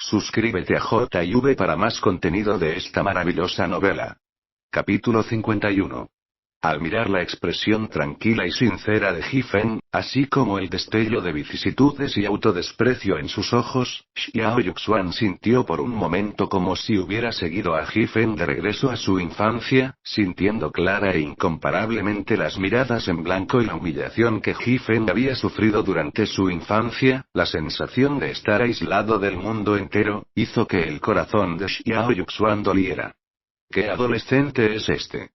Suscríbete a JV para más contenido de esta maravillosa novela. Capítulo 51. Al mirar la expresión tranquila y sincera de Ji-fen, así como el destello de vicisitudes y autodesprecio en sus ojos, Xiao Yuxuan sintió por un momento como si hubiera seguido a Ji-fen de regreso a su infancia, sintiendo clara e incomparablemente las miradas en blanco y la humillación que Ji-fen había sufrido durante su infancia. La sensación de estar aislado del mundo entero, hizo que el corazón de Xiao Yuxuan doliera. ¿Qué adolescente es este?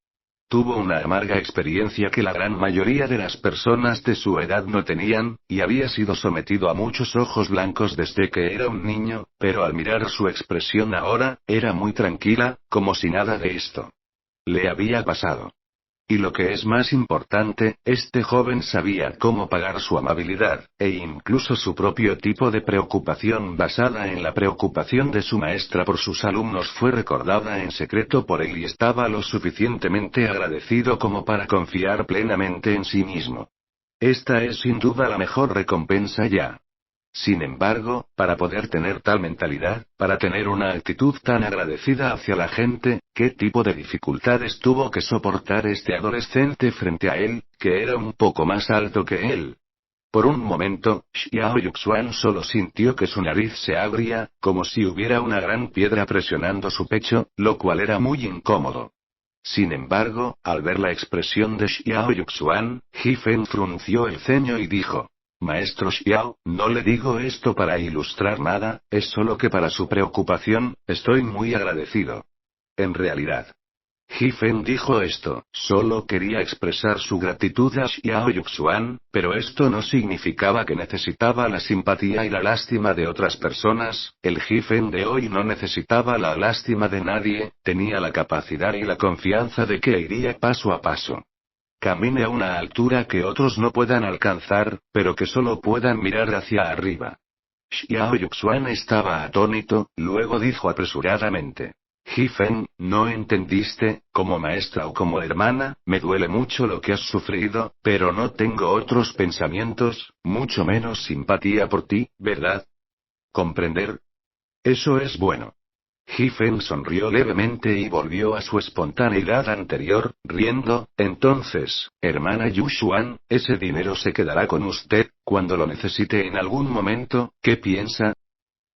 Tuvo una amarga experiencia que la gran mayoría de las personas de su edad no tenían, y había sido sometido a muchos ojos blancos desde que era un niño, pero al mirar su expresión ahora, era muy tranquila, como si nada de esto le había pasado. Y lo que es más importante, este joven sabía cómo pagar su amabilidad, e incluso su propio tipo de preocupación basada en la preocupación de su maestra por sus alumnos fue recordada en secreto por él y estaba lo suficientemente agradecido como para confiar plenamente en sí mismo. Esta es sin duda la mejor recompensa ya. Sin embargo, para poder tener tal mentalidad, para tener una actitud tan agradecida hacia la gente, ¿qué tipo de dificultades tuvo que soportar este adolescente frente a él, que era un poco más alto que él? Por un momento, Xiao Yuxuan solo sintió que su nariz se abría, como si hubiera una gran piedra presionando su pecho, lo cual era muy incómodo. Sin embargo, al ver la expresión de Xiao Yuxuan, Ji-fen frunció el ceño y dijo: Maestro Xiao, no le digo esto para ilustrar nada, es solo que para su preocupación, estoy muy agradecido. En realidad, Ji-fen dijo esto, solo quería expresar su gratitud a Xiao Yuxuan, pero esto no significaba que necesitaba la simpatía y la lástima de otras personas. El Ji-fen de hoy no necesitaba la lástima de nadie, tenía la capacidad y la confianza de que iría paso a paso. Camine a una altura que otros no puedan alcanzar, pero que solo puedan mirar hacia arriba. Xiao Yuxuan estaba atónito, luego dijo apresuradamente: Ji-fen, ¿no entendiste? Como maestra o como hermana, me duele mucho lo que has sufrido, pero no tengo otros pensamientos, mucho menos simpatía por ti, ¿verdad? ¿Comprender? Eso es bueno. Ji-fen sonrió levemente y volvió a su espontaneidad anterior, riendo. Entonces, hermana Yuxuan, ese dinero se quedará con usted, cuando lo necesite en algún momento, ¿qué piensa?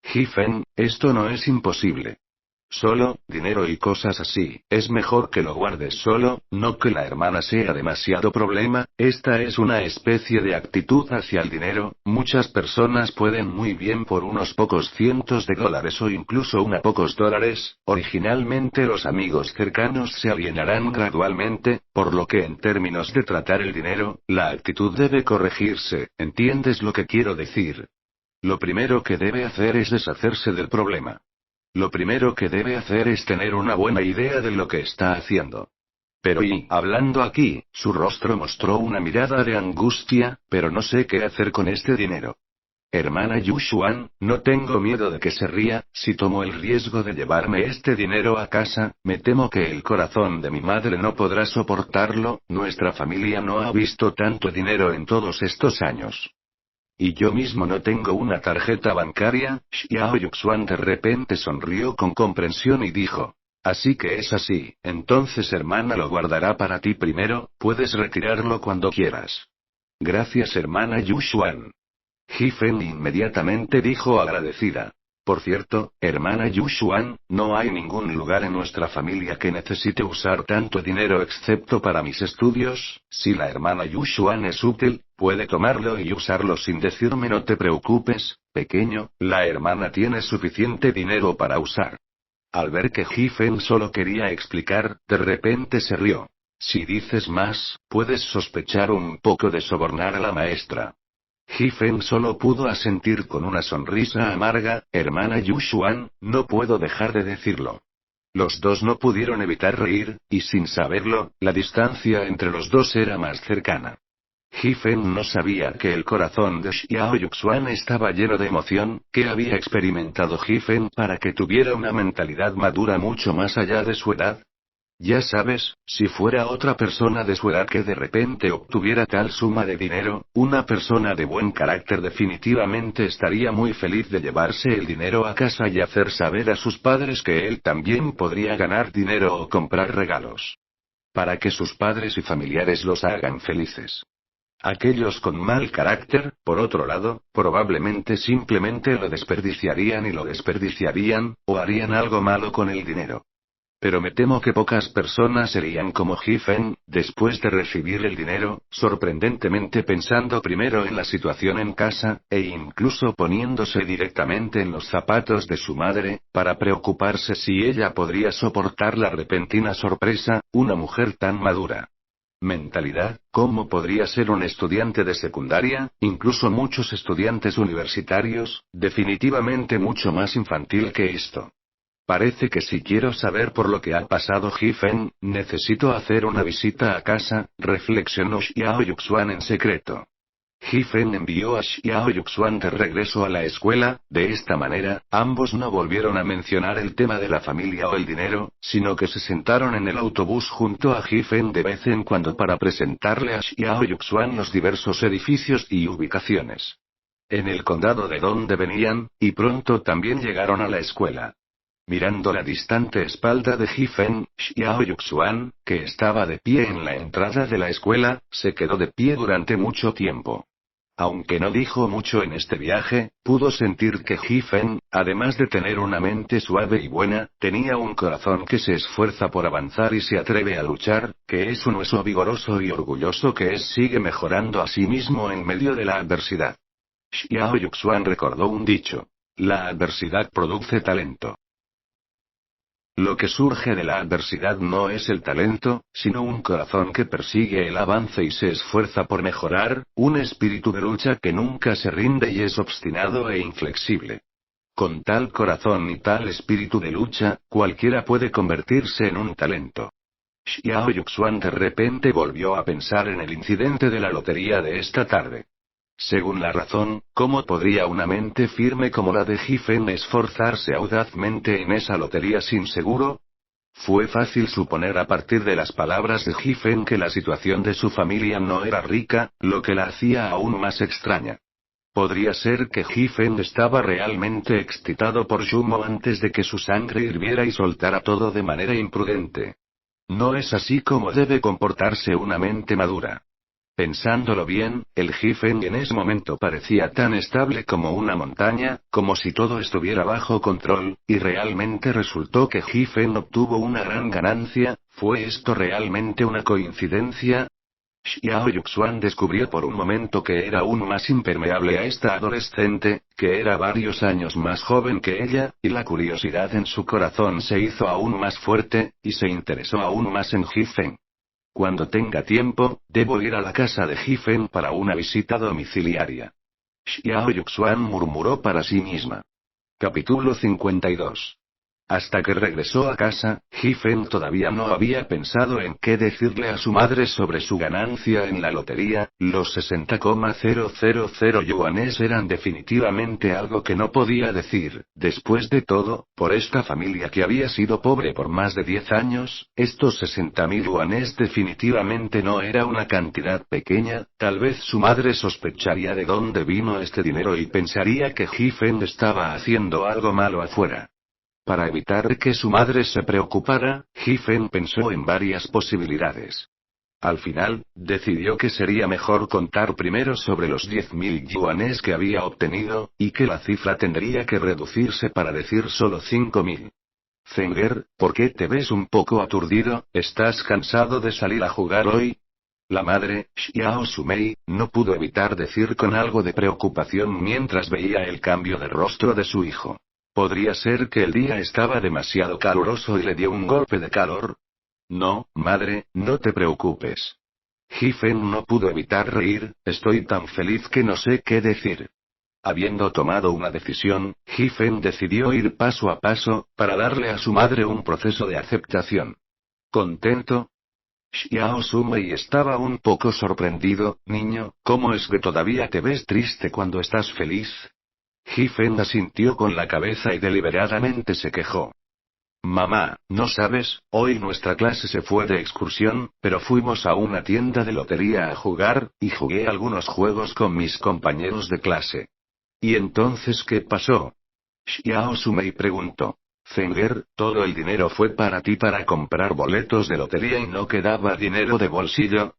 Ji-fen, esto no es imposible. Solo, dinero y cosas así, es mejor que lo guardes solo, no que la hermana sea demasiado problema. Esta es una especie de actitud hacia el dinero. Muchas personas pueden muy bien por unos pocos cientos de dólares o incluso unos pocos dólares. Originalmente los amigos cercanos se alienarán gradualmente, por lo que en términos de tratar el dinero, la actitud debe corregirse. ¿Entiendes lo que quiero decir? Lo primero que debe hacer es deshacerse del problema. Lo primero que debe hacer es tener una buena idea de lo que está haciendo. Pero y hablando aquí, su rostro mostró una mirada de angustia, pero no sé qué hacer con este dinero. Hermana Yuxuan, no tengo miedo de que se ría. Si tomo el riesgo de llevarme este dinero a casa, me temo que el corazón de mi madre no podrá soportarlo. Nuestra familia no ha visto tanto dinero en todos estos años. Y yo mismo no tengo una tarjeta bancaria. Xiao Yuxuan de repente sonrió con comprensión y dijo: Así que es así, entonces hermana lo guardará para ti primero, puedes retirarlo cuando quieras. Gracias hermana Yuxuan. Ji-fen inmediatamente dijo agradecida: Por cierto, hermana Yuxuan, no hay ningún lugar en nuestra familia que necesite usar tanto dinero excepto para mis estudios. Si la hermana Yuxuan es útil, puede tomarlo y usarlo sin decirme. No te preocupes, pequeño, la hermana tiene suficiente dinero para usar. Al ver que Ji-fen solo quería explicar, de repente se rió. Si dices más, puedes sospechar un poco de sobornar a la maestra. Ji-fen solo pudo asentir con una sonrisa amarga. Hermana Yuxuan, no puedo dejar de decirlo. Los dos no pudieron evitar reír, y sin saberlo, la distancia entre los dos era más cercana. Ji-fen no sabía que el corazón de Xiao Yuxuan estaba lleno de emoción. ¿Qué había experimentado Ji-fen para que tuviera una mentalidad madura mucho más allá de su edad? Ya sabes, si fuera otra persona de su edad que de repente obtuviera tal suma de dinero, una persona de buen carácter definitivamente estaría muy feliz de llevarse el dinero a casa y hacer saber a sus padres que él también podría ganar dinero o comprar regalos. Para que sus padres y familiares los hagan felices. Aquellos con mal carácter, por otro lado, probablemente simplemente lo desperdiciarían, o harían algo malo con el dinero. Pero me temo que pocas personas serían como Giffen, después de recibir el dinero, sorprendentemente pensando primero en la situación en casa, e incluso poniéndose directamente en los zapatos de su madre, para preocuparse si ella podría soportar la repentina sorpresa, una mujer tan madura. Mentalidad, ¿cómo podría ser un estudiante de secundaria, incluso muchos estudiantes universitarios, definitivamente mucho más infantil que esto? Parece que si quiero saber por lo que ha pasado Giffen, necesito hacer una visita a casa, reflexionó Xiao Yuxuan en secreto. Giffen envió a Xiao Yuxuan de regreso a la escuela, de esta manera, ambos no volvieron a mencionar el tema de la familia o el dinero, sino que se sentaron en el autobús junto a Giffen de vez en cuando para presentarle a Xiao Yuxuan los diversos edificios y ubicaciones. En el condado de donde venían, y pronto también llegaron a la escuela. Mirando la distante espalda de Giffen, Xiao Yuxuan, que estaba de pie en la entrada de la escuela, se quedó de pie durante mucho tiempo. Aunque no dijo mucho en este viaje, pudo sentir que Giffen, además de tener una mente suave y buena, tenía un corazón que se esfuerza por avanzar y se atreve a luchar, que es un hueso vigoroso y orgulloso que sigue mejorando a sí mismo en medio de la adversidad. Xiao Yuxuan recordó un dicho. La adversidad produce talento. Lo que surge de la adversidad no es el talento, sino un corazón que persigue el avance y se esfuerza por mejorar, un espíritu de lucha que nunca se rinde y es obstinado e inflexible. Con tal corazón y tal espíritu de lucha, cualquiera puede convertirse en un talento. Xiao Yuxuan de repente volvió a pensar en el incidente de la lotería de esta tarde. Según la razón, ¿cómo podría una mente firme como la de Giffen esforzarse audazmente en esa lotería sin seguro? Fue fácil suponer a partir de las palabras de Giffen que la situación de su familia no era rica, lo que la hacía aún más extraña. Podría ser que Giffen estaba realmente excitado por Shumo antes de que su sangre hirviera y soltara todo de manera imprudente. No es así como debe comportarse una mente madura. Pensándolo bien, el Giffen en ese momento parecía tan estable como una montaña, como si todo estuviera bajo control, y realmente resultó que Giffen obtuvo una gran ganancia. ¿Fue esto realmente una coincidencia? Xiao Yuxuan descubrió por un momento que era aún más impermeable a esta adolescente, que era varios años más joven que ella, y la curiosidad en su corazón se hizo aún más fuerte, y se interesó aún más en Giffen. Cuando tenga tiempo, debo ir a la casa de Giffen para una visita domiciliaria. Xiao Yuxuan murmuró para sí misma. Capítulo 52. Hasta que regresó a casa, Giffen todavía no había pensado en qué decirle a su madre sobre su ganancia en la lotería. Los 60,000 yuanes eran definitivamente algo que no podía decir. Después de todo, por esta familia que había sido pobre por más de 10 años, estos 60.000 yuanes definitivamente no era una cantidad pequeña. Tal vez su madre sospecharía de dónde vino este dinero y pensaría que Giffen estaba haciendo algo malo afuera. Para evitar que su madre se preocupara, Giffen pensó en varias posibilidades. Al final, decidió que sería mejor contar primero sobre los 10.000 yuanes que había obtenido, y que la cifra tendría que reducirse para decir solo 5.000. Zenger, ¿por qué te ves un poco aturdido? ¿Estás cansado de salir a jugar hoy? La madre, Xiao Sumei, no pudo evitar decir con algo de preocupación mientras veía el cambio de rostro de su hijo. ¿Podría ser que el día estaba demasiado caluroso y le dio un golpe de calor? No, madre, no te preocupes. Giffen no pudo evitar reír. Estoy tan feliz que no sé qué decir. Habiendo tomado una decisión, Giffen decidió ir paso a paso, para darle a su madre un proceso de aceptación. ¿Contento? Xiao Sumei estaba un poco sorprendido. Niño, ¿cómo es que todavía te ves triste cuando estás feliz? Giffen asintió con la cabeza y deliberadamente se quejó. Mamá, no sabes, hoy nuestra clase se fue de excursión, pero fuimos a una tienda de lotería a jugar, y jugué algunos juegos con mis compañeros de clase. ¿Y entonces qué pasó? Xiao Sumei preguntó. Zenger, todo el dinero fue para ti para comprar boletos de lotería y no quedaba dinero de bolsillo.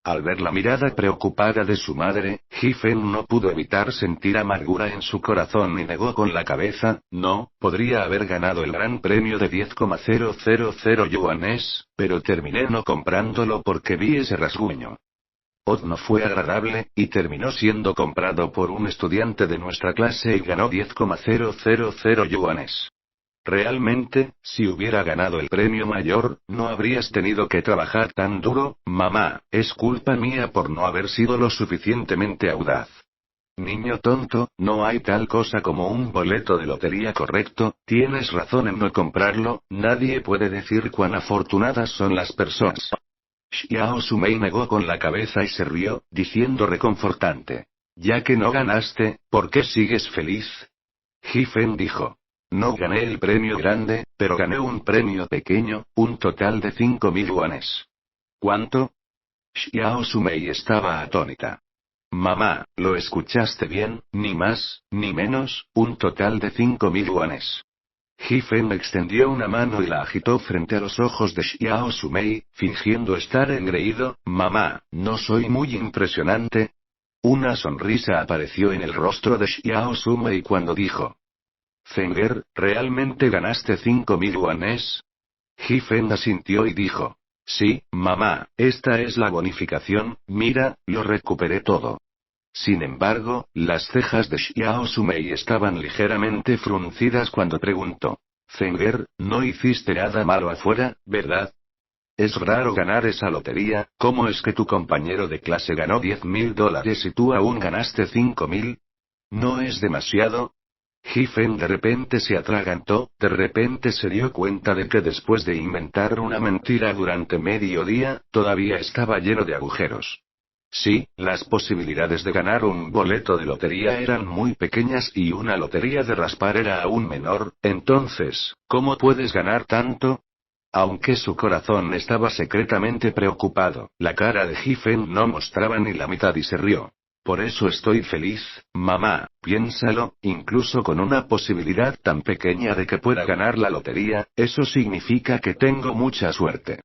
Al ver la mirada preocupada de su madre, Hifen no pudo evitar sentir amargura en su corazón y negó con la cabeza, no, podría haber ganado el gran premio de 10,000 yuanes, pero terminé no comprándolo porque vi ese rasguño. No fue agradable, y terminó siendo comprado por un estudiante de nuestra clase y ganó 10,000 yuanes. Realmente, si hubiera ganado el premio mayor, no habrías tenido que trabajar tan duro, mamá, es culpa mía por no haber sido lo suficientemente audaz. Niño tonto, no hay tal cosa como un boleto de lotería correcto, tienes razón en no comprarlo, nadie puede decir cuán afortunadas son las personas. Xiao Sumei negó con la cabeza y se rió, diciendo reconfortante. Ya que no ganaste, ¿por qué sigues feliz? Hifen dijo. No gané el premio grande, pero gané un premio pequeño, un total de 5.000 yuanes. ¿Cuánto? Xiao Sumei estaba atónita. Mamá, ¿lo escuchaste bien? Ni más, ni menos, un total de 5.000 yuanes. Hifen extendió una mano y la agitó frente a los ojos de Xiao Sumei, fingiendo estar engreído. Mamá, ¿no soy muy impresionante? Una sonrisa apareció en el rostro de Xiao Sumei cuando dijo. Zenger, ¿realmente ganaste 5.000 yuanes? Hifen asintió y dijo. Sí, mamá, esta es la bonificación, mira, lo recuperé todo. Sin embargo, las cejas de Xiao Sumei estaban ligeramente fruncidas cuando preguntó. Zenger, no hiciste nada malo afuera, ¿verdad? Es raro ganar esa lotería, ¿cómo es que tu compañero de clase ganó 10.000 dólares y tú aún ganaste 5.000? ¿No es demasiado? Hifen de repente se atragantó, de repente se dio cuenta de que después de inventar una mentira durante medio día, todavía estaba lleno de agujeros. Sí, las posibilidades de ganar un boleto de lotería eran muy pequeñas y una lotería de raspar era aún menor, entonces, ¿cómo puedes ganar tanto? Aunque su corazón estaba secretamente preocupado, la cara de Hifen no mostraba ni la mitad y se rió. Por eso estoy feliz, mamá, piénsalo, incluso con una posibilidad tan pequeña de que pueda ganar la lotería, eso significa que tengo mucha suerte.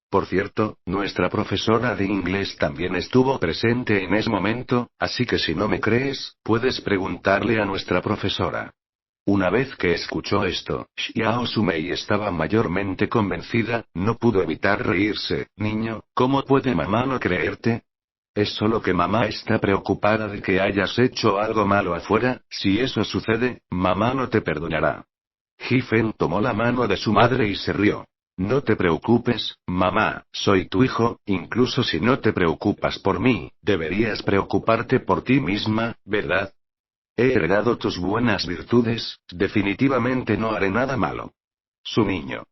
Por cierto, nuestra profesora de inglés también estuvo presente en ese momento, así que si no me crees, puedes preguntarle a nuestra profesora. Una vez que escuchó esto, Xiao Sumei estaba mayormente convencida, no pudo evitar reírse. Niño, ¿cómo puede mamá no creerte? Es solo que mamá está preocupada de que hayas hecho algo malo afuera, si eso sucede, mamá no te perdonará. Hifen tomó la mano de su madre y se rió. No te preocupes, mamá, soy tu hijo, incluso si no te preocupas por mí, deberías preocuparte por ti misma, ¿verdad? He heredado tus buenas virtudes, definitivamente no haré nada malo. Su niño.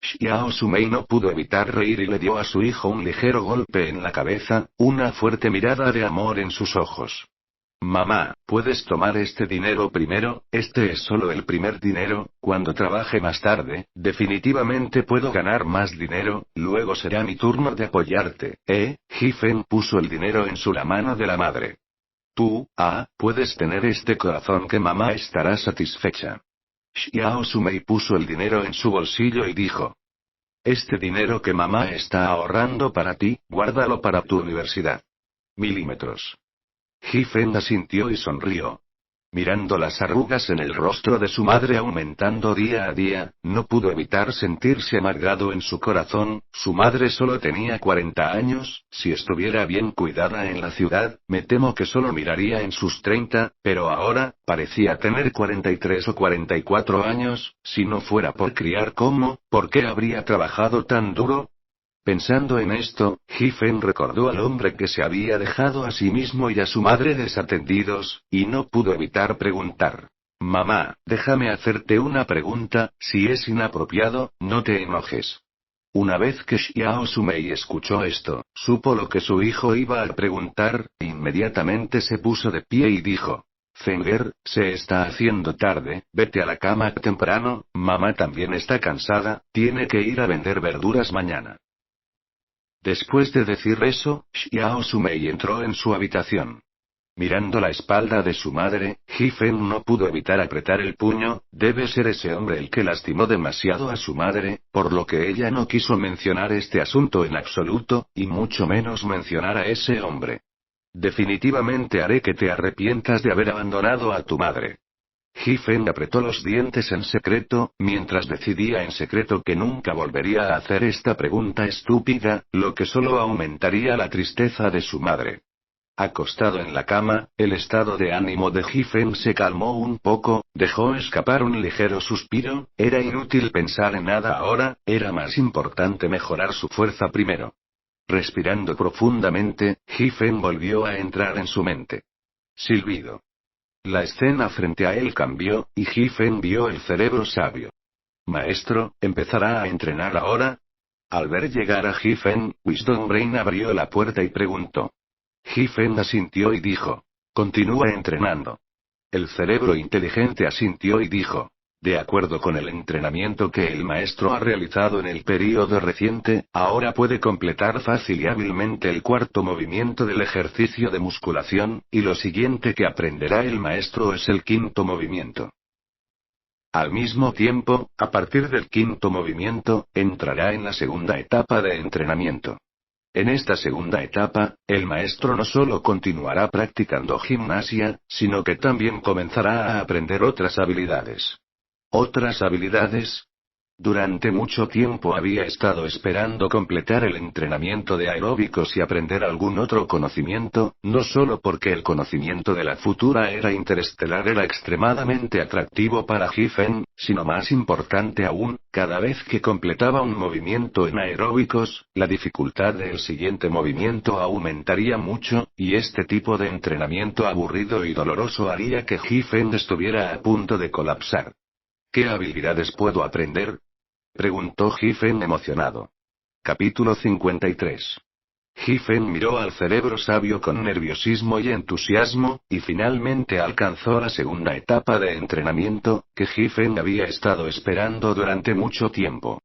Xiao Sumei no pudo evitar reír y le dio a su hijo un ligero golpe en la cabeza, una fuerte mirada de amor en sus ojos. Mamá, ¿puedes tomar este dinero primero? Este es solo el primer dinero, cuando trabaje más tarde, definitivamente puedo ganar más dinero, luego será mi turno de apoyarte, ¿eh? Hifen puso el dinero en la mano de la madre. Tú, puedes tener este corazón que mamá estará satisfecha. Xiao Sumei puso el dinero en su bolsillo y dijo. Este dinero que mamá está ahorrando para ti, guárdalo para tu universidad. Milímetros. Hifen asintió y sonrió. Mirando las arrugas en el rostro de su madre aumentando día a día, no pudo evitar sentirse amargado en su corazón. Su madre solo tenía 40 años, si estuviera bien cuidada en la ciudad, me temo que solo miraría en sus 30, pero ahora, parecía tener 43 o 44 años, si no fuera por criar ¿por qué habría trabajado tan duro? Pensando en esto, Hifen recordó al hombre que se había dejado a sí mismo y a su madre desatendidos, y no pudo evitar preguntar. Mamá, déjame hacerte una pregunta, si es inapropiado, no te enojes. Una vez que Xiao Sumei escuchó esto, supo lo que su hijo iba a preguntar, inmediatamente se puso de pie y dijo. Zenger, se está haciendo tarde, vete a la cama temprano, mamá también está cansada, tiene que ir a vender verduras mañana. Después de decir eso, Xiao Sumei entró en su habitación. Mirando la espalda de su madre, Hi-Fen no pudo evitar apretar el puño, debe ser ese hombre el que lastimó demasiado a su madre, por lo que ella no quiso mencionar este asunto en absoluto, y mucho menos mencionar a ese hombre. Definitivamente haré que te arrepientas de haber abandonado a tu madre. Hi-Fen apretó los dientes en secreto, mientras decidía en secreto que nunca volvería a hacer esta pregunta estúpida, lo que solo aumentaría la tristeza de su madre. Acostado en la cama, el estado de ánimo de Hi-Fen se calmó un poco, dejó escapar un ligero suspiro, era inútil pensar en nada ahora, era más importante mejorar su fuerza primero. Respirando profundamente, Hi-Fen volvió a entrar en su mente. Silbido. La escena frente a él cambió, y Hi-Fen vio el cerebro sabio. Maestro, ¿empezará a entrenar ahora? Al ver llegar a Hi-Fen, Wisdom Brain abrió la puerta y preguntó. Hi-Fen asintió y dijo. Continúa entrenando. El cerebro inteligente asintió y dijo. De acuerdo con el entrenamiento que el maestro ha realizado en el período reciente, ahora puede completar fácil y hábilmente el cuarto movimiento del ejercicio de musculación, y lo siguiente que aprenderá el maestro es el quinto movimiento. Al mismo tiempo, a partir del quinto movimiento, entrará en la segunda etapa de entrenamiento. En esta segunda etapa, el maestro no solo continuará practicando gimnasia, sino que también comenzará a aprender otras habilidades. ¿Otras habilidades? Durante mucho tiempo había estado esperando completar el entrenamiento de aeróbicos y aprender algún otro conocimiento, no solo porque el conocimiento de la futura era interestelar era extremadamente atractivo para Hi-Fen, sino más importante aún, cada vez que completaba un movimiento en aeróbicos, la dificultad del siguiente movimiento aumentaría mucho, y este tipo de entrenamiento aburrido y doloroso haría que Hi-Fen estuviera a punto de colapsar. ¿Qué habilidades puedo aprender? Preguntó Hi-Fen emocionado. Capítulo 53. Hi-Fen miró al cerebro sabio con nerviosismo y entusiasmo, y finalmente alcanzó la segunda etapa de entrenamiento, que Hi-Fen había estado esperando durante mucho tiempo.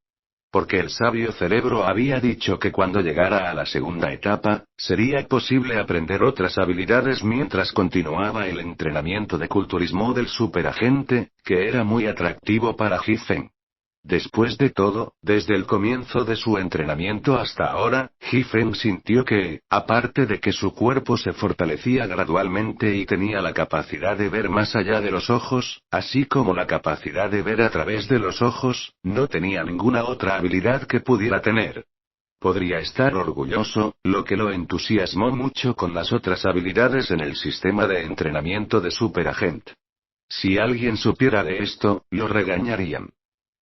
Porque el sabio cerebro había dicho que cuando llegara a la segunda etapa, sería posible aprender otras habilidades mientras continuaba el entrenamiento de culturismo del superagente, que era muy atractivo para Hi-Fen. Después de todo, desde el comienzo de su entrenamiento hasta ahora, Hi-Fen sintió que, aparte de que su cuerpo se fortalecía gradualmente y tenía la capacidad de ver más allá de los ojos, así como la capacidad de ver a través de los ojos, no tenía ninguna otra habilidad que pudiera tener. Podría estar orgulloso, lo que lo entusiasmó mucho con las otras habilidades en el sistema de entrenamiento de superagente. Si alguien supiera de esto, lo regañarían.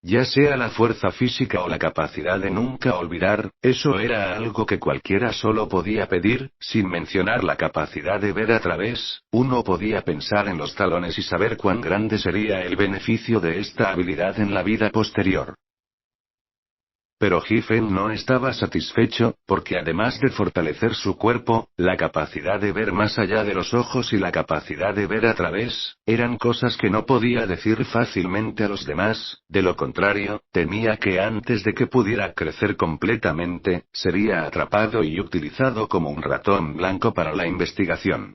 Ya sea la fuerza física o la capacidad de nunca olvidar, eso era algo que cualquiera solo podía pedir, sin mencionar la capacidad de ver a través, uno podía pensar en los talones y saber cuán grande sería el beneficio de esta habilidad en la vida posterior. Pero Hi-Fen no estaba satisfecho, porque además de fortalecer su cuerpo, la capacidad de ver más allá de los ojos y la capacidad de ver a través, eran cosas que no podía decir fácilmente a los demás, de lo contrario, temía que antes de que pudiera crecer completamente, sería atrapado y utilizado como un ratón blanco para la investigación.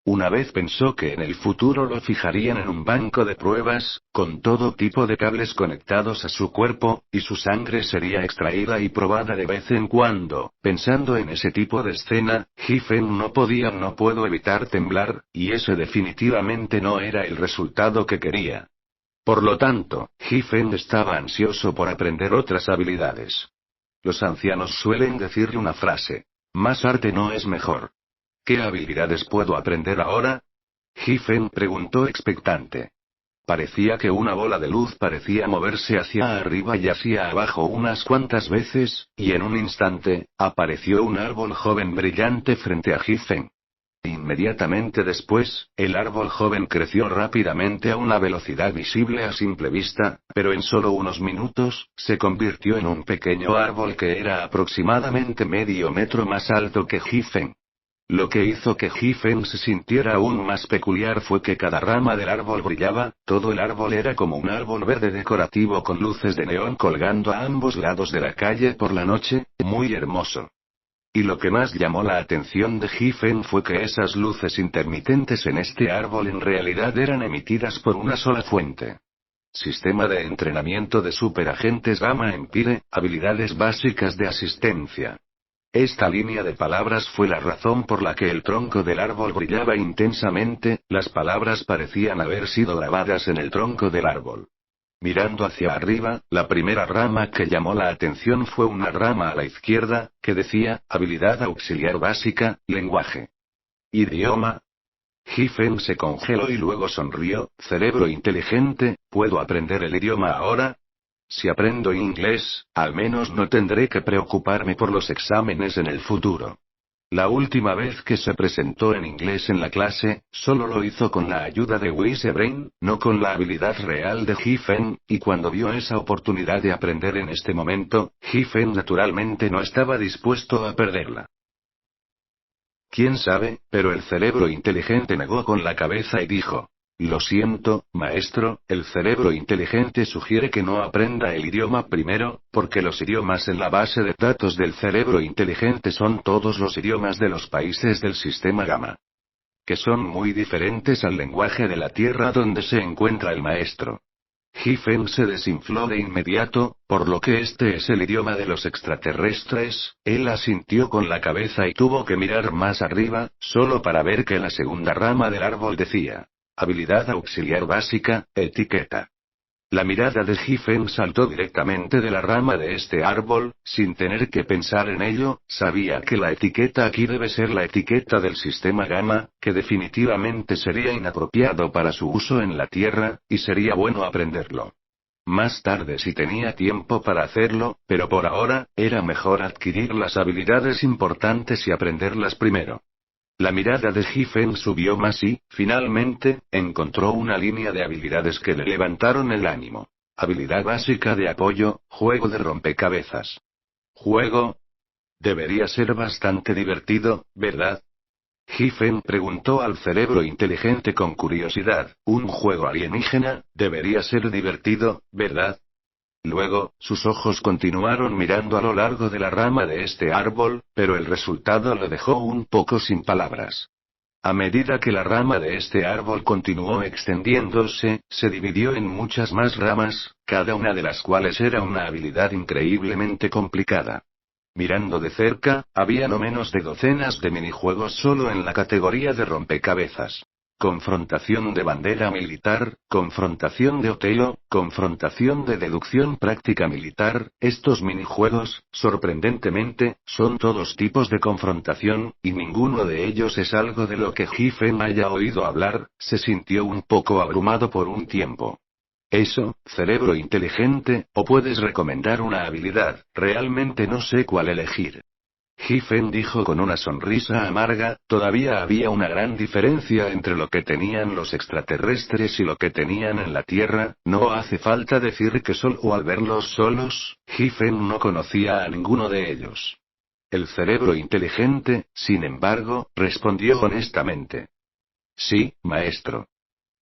Una vez pensó que en el futuro lo fijarían en un banco de pruebas, con todo tipo de cables conectados a su cuerpo, y su sangre sería extraída y probada de vez en cuando. Pensando en ese tipo de escena, Hi-Fen no puedo evitar temblar, y ese definitivamente no era el resultado que quería. Por lo tanto, Hi-Fen estaba ansioso por aprender otras habilidades. Los ancianos suelen decir una frase. Más arte no es mejor. ¿Qué habilidades puedo aprender ahora? Hi-Fen preguntó expectante. Parecía que una bola de luz parecía moverse hacia arriba y hacia abajo unas cuantas veces, y en un instante, apareció un árbol joven brillante frente a Hi-Fen. Inmediatamente después, el árbol joven creció rápidamente a una velocidad visible a simple vista, pero en solo unos minutos, se convirtió en un pequeño árbol que era aproximadamente medio metro más alto que Hi-Fen. Lo que hizo que Giffen se sintiera aún más peculiar fue que cada rama del árbol brillaba, todo el árbol era como un árbol verde decorativo con luces de neón colgando a ambos lados de la calle por la noche, muy hermoso. Y lo que más llamó la atención de Giffen fue que esas luces intermitentes en este árbol en realidad eran emitidas por una sola fuente. Sistema de entrenamiento de superagentes Gamma Empire, habilidades básicas de asistencia. Esta línea de palabras fue la razón por la que el tronco del árbol brillaba intensamente, las palabras parecían haber sido grabadas en el tronco del árbol. Mirando hacia arriba, la primera rama que llamó la atención fue una rama a la izquierda, que decía, habilidad auxiliar básica, lenguaje. Idioma. Giffen se congeló y luego sonrió, cerebro inteligente, ¿puedo aprender el idioma ahora? Si aprendo inglés, al menos no tendré que preocuparme por los exámenes en el futuro. La última vez que se presentó en inglés en la clase, solo lo hizo con la ayuda de Wisebrain, no con la habilidad real de Giffen, y cuando vio esa oportunidad de aprender en este momento, Giffen naturalmente no estaba dispuesto a perderla. ¿Quién sabe? Pero el cerebro inteligente negó con la cabeza y dijo: lo siento, maestro, el cerebro inteligente sugiere que no aprenda el idioma primero, porque los idiomas en la base de datos del cerebro inteligente son todos los idiomas de los países del sistema Gamma. Que son muy diferentes al lenguaje de la Tierra donde se encuentra el maestro. Giffen se desinfló de inmediato, por lo que este es el idioma de los extraterrestres, él asintió con la cabeza y tuvo que mirar más arriba, solo para ver que la segunda rama del árbol decía: habilidad auxiliar básica, etiqueta. La mirada de Giffen saltó directamente de la rama de este árbol, sin tener que pensar en ello, sabía que la etiqueta aquí debe ser la etiqueta del sistema Gamma, que definitivamente sería inapropiado para su uso en la Tierra, y sería bueno aprenderlo. Más tarde si tenía tiempo para hacerlo, pero por ahora, era mejor adquirir las habilidades importantes y aprenderlas primero. La mirada de Giffen subió más y, finalmente, encontró una línea de habilidades que le levantaron el ánimo. Habilidad básica de apoyo, juego de rompecabezas. ¿Juego? Debería ser bastante divertido, ¿verdad? Giffen preguntó al cerebro inteligente con curiosidad, un juego alienígena, debería ser divertido, ¿verdad? Luego, sus ojos continuaron mirando a lo largo de la rama de este árbol, pero el resultado lo dejó un poco sin palabras. A medida que la rama de este árbol continuó extendiéndose, se dividió en muchas más ramas, cada una de las cuales era una habilidad increíblemente complicada. Mirando de cerca, había no menos de docenas de minijuegos solo en la categoría de rompecabezas. Confrontación de bandera militar, confrontación de Otelo, confrontación de deducción práctica militar, estos minijuegos, sorprendentemente, son todos tipos de confrontación, y ninguno de ellos es algo de lo que Giffen haya oído hablar, se sintió un poco abrumado por un tiempo. Eso, cerebro inteligente, o puedes recomendar una habilidad, realmente no sé cuál elegir. Giffen dijo con una sonrisa amarga, todavía había una gran diferencia entre lo que tenían los extraterrestres y lo que tenían en la Tierra, no hace falta decir que solo al verlos solos, Giffen no conocía a ninguno de ellos. El cerebro inteligente, sin embargo, respondió honestamente. Sí, maestro.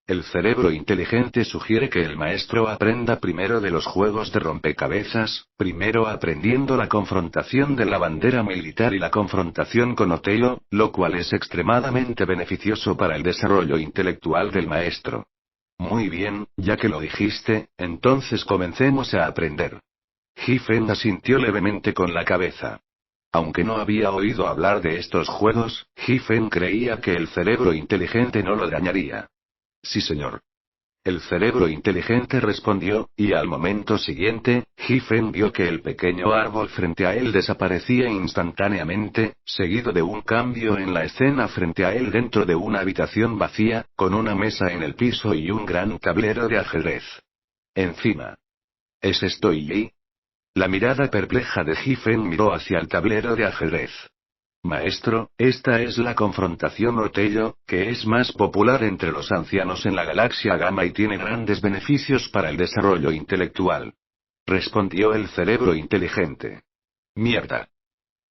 El cerebro inteligente sugiere que el maestro aprenda primero de los juegos de rompecabezas, primero aprendiendo la confrontación de la bandera militar y la confrontación con Otelo, lo cual es extremadamente beneficioso para el desarrollo intelectual del maestro. Muy bien, ya que lo dijiste, entonces comencemos a aprender. Giffen asintió levemente con la cabeza. Aunque no había oído hablar de estos juegos, Giffen creía que el cerebro inteligente no lo dañaría. Sí, señor. El cerebro inteligente respondió, y al momento siguiente, Giffen vio que el pequeño árbol frente a él desaparecía instantáneamente, seguido de un cambio en la escena frente a él dentro de una habitación vacía, con una mesa en el piso y un gran tablero de ajedrez encima. ¿Es esto y? La mirada perpleja de Giffen miró hacia el tablero de ajedrez. Maestro, esta es la confrontación Otelo, que es más popular entre los ancianos en la galaxia Gamma y tiene grandes beneficios para el desarrollo intelectual. Respondió el cerebro inteligente. Mierda.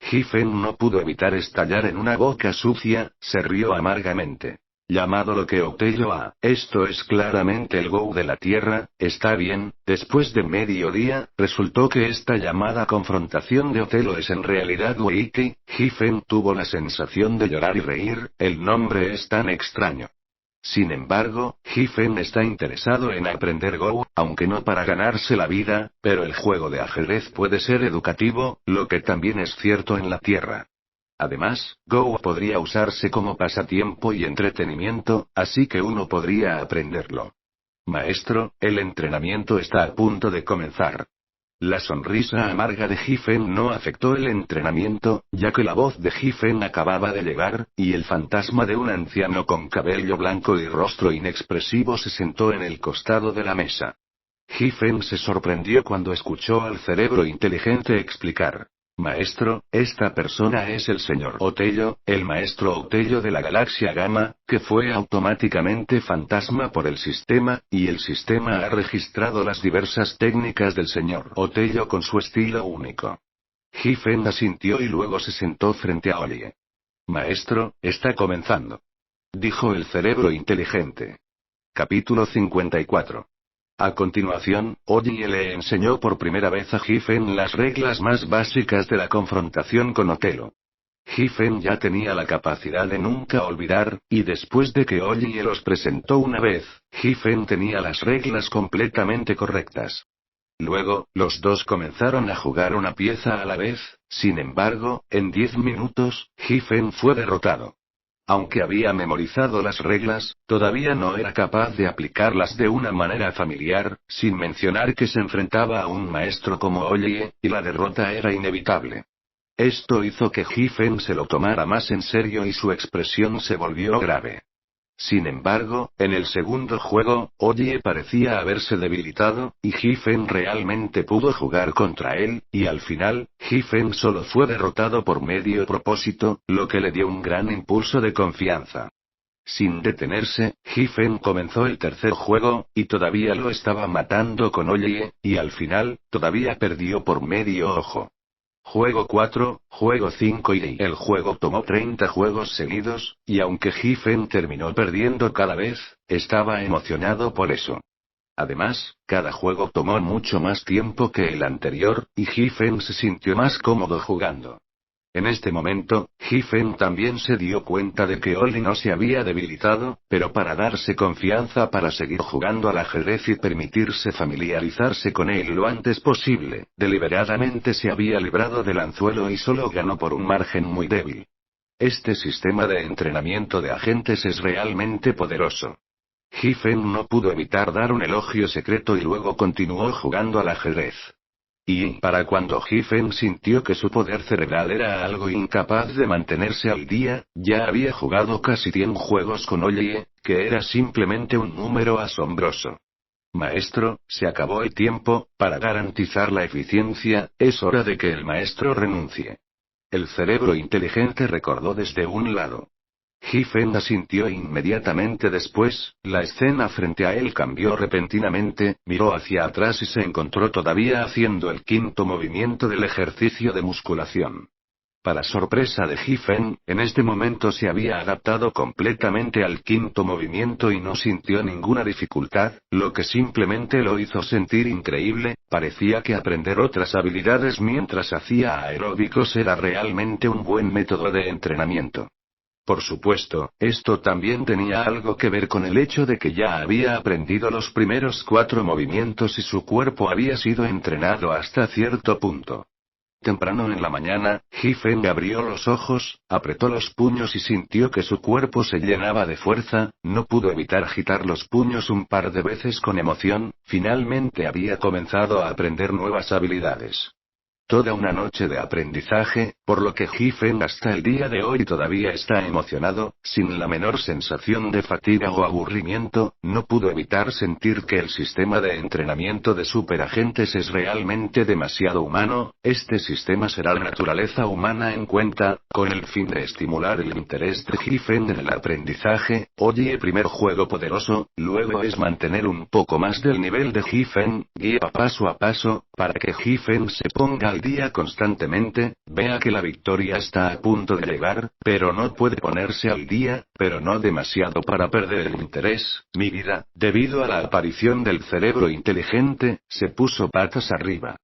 Giffen no pudo evitar estallar en una boca sucia, se rió amargamente. Llamado lo que Otello a, esto es claramente el Go de la Tierra, está bien, después de mediodía, resultó que esta llamada confrontación de Otelo es en realidad Weiki. Giffen tuvo la sensación de llorar y reír, el nombre es tan extraño. Sin embargo, Giffen está interesado en aprender Go, aunque no para ganarse la vida, pero el juego de ajedrez puede ser educativo, lo que también es cierto en la Tierra. Además, Go podría usarse como pasatiempo y entretenimiento, así que uno podría aprenderlo. Maestro, el entrenamiento está a punto de comenzar. La sonrisa amarga de Giffen no afectó el entrenamiento, ya que la voz de Giffen acababa de llegar, y el fantasma de un anciano con cabello blanco y rostro inexpresivo se sentó en el costado de la mesa. Giffen se sorprendió cuando escuchó al cerebro inteligente explicar. Maestro, esta persona es el señor Otello, el maestro Otello de la galaxia Gamma, que fue automáticamente fantasma por el sistema, y el sistema ha registrado las diversas técnicas del señor Otello con su estilo único. Giffen asintió y luego se sentó frente a Ollie. Maestro, está comenzando. Dijo el cerebro inteligente. Capítulo 54. A continuación, Ollie le enseñó por primera vez a Giffen las reglas más básicas de la confrontación con Otelo. Giffen ya tenía la capacidad de nunca olvidar, y después de que Ollie los presentó una vez, Giffen tenía las reglas completamente correctas. Luego, los dos comenzaron a jugar una pieza a la vez, sin embargo, en 10 minutos, Giffen fue derrotado. Aunque había memorizado las reglas, todavía no era capaz de aplicarlas de una manera familiar, sin mencionar que se enfrentaba a un maestro como Ollie, y la derrota era inevitable. Esto hizo que Giffen se lo tomara más en serio y su expresión se volvió grave. Sin embargo, en el segundo juego, Ollie parecía haberse debilitado, y Giffen realmente pudo jugar contra él, y al final, Giffen solo fue derrotado por medio propósito, lo que le dio un gran impulso de confianza. Sin detenerse, Giffen comenzó el tercer juego, y todavía lo estaba matando con Ollie, y al final, todavía perdió por medio ojo. Juego 4, juego 5 y el juego tomó 30 juegos seguidos, y aunque Giffen terminó perdiendo cada vez, estaba emocionado por eso. Además, cada juego tomó mucho más tiempo que el anterior, y Giffen se sintió más cómodo jugando. En este momento, Giffen también se dio cuenta de que Ollie no se había debilitado, pero para darse confianza para seguir jugando al ajedrez y permitirse familiarizarse con él lo antes posible, deliberadamente se había librado del anzuelo y solo ganó por un margen muy débil. Este sistema de entrenamiento de agentes es realmente poderoso. Giffen no pudo evitar dar un elogio secreto y luego continuó jugando al ajedrez. Y, para cuando Giffen sintió que su poder cerebral era algo incapaz de mantenerse al día, ya había jugado casi 100 juegos con Ollie, que era simplemente un número asombroso. Maestro, se acabó el tiempo, para garantizar la eficiencia, es hora de que el maestro renuncie. El cerebro inteligente recordó desde un lado. Giffen asintió inmediatamente después, la escena frente a él cambió repentinamente, miró hacia atrás y se encontró todavía haciendo el quinto movimiento del ejercicio de musculación. Para sorpresa de Giffen, en este momento se había adaptado completamente al quinto movimiento y no sintió ninguna dificultad, lo que simplemente lo hizo sentir increíble. Parecía que aprender otras habilidades mientras hacía aeróbicos era realmente un buen método de entrenamiento. Por supuesto, esto también tenía algo que ver con el hecho de que ya había aprendido los primeros 4 movimientos y su cuerpo había sido entrenado hasta cierto punto. Temprano en la mañana, Giffen abrió los ojos, apretó los puños y sintió que su cuerpo se llenaba de fuerza, no pudo evitar agitar los puños un par de veces con emoción, finalmente había comenzado a aprender nuevas habilidades. Toda una noche de aprendizaje, por lo que Giffen hasta el día de hoy todavía está emocionado, sin la menor sensación de fatiga o aburrimiento, no pudo evitar sentir que el sistema de entrenamiento de superagentes es realmente demasiado humano. Este sistema será la naturaleza humana en cuenta, con el fin de estimular el interés de Giffen en el aprendizaje. Oye, primer juego poderoso, luego es mantener un poco más del nivel de Giffen, guía paso a paso, para que Giffen se ponga al día constantemente, vea que la victoria está a punto de llegar, pero no puede ponerse al día, pero no demasiado para perder el interés. Mi vida, debido a la aparición del cerebro inteligente, se puso patas arriba.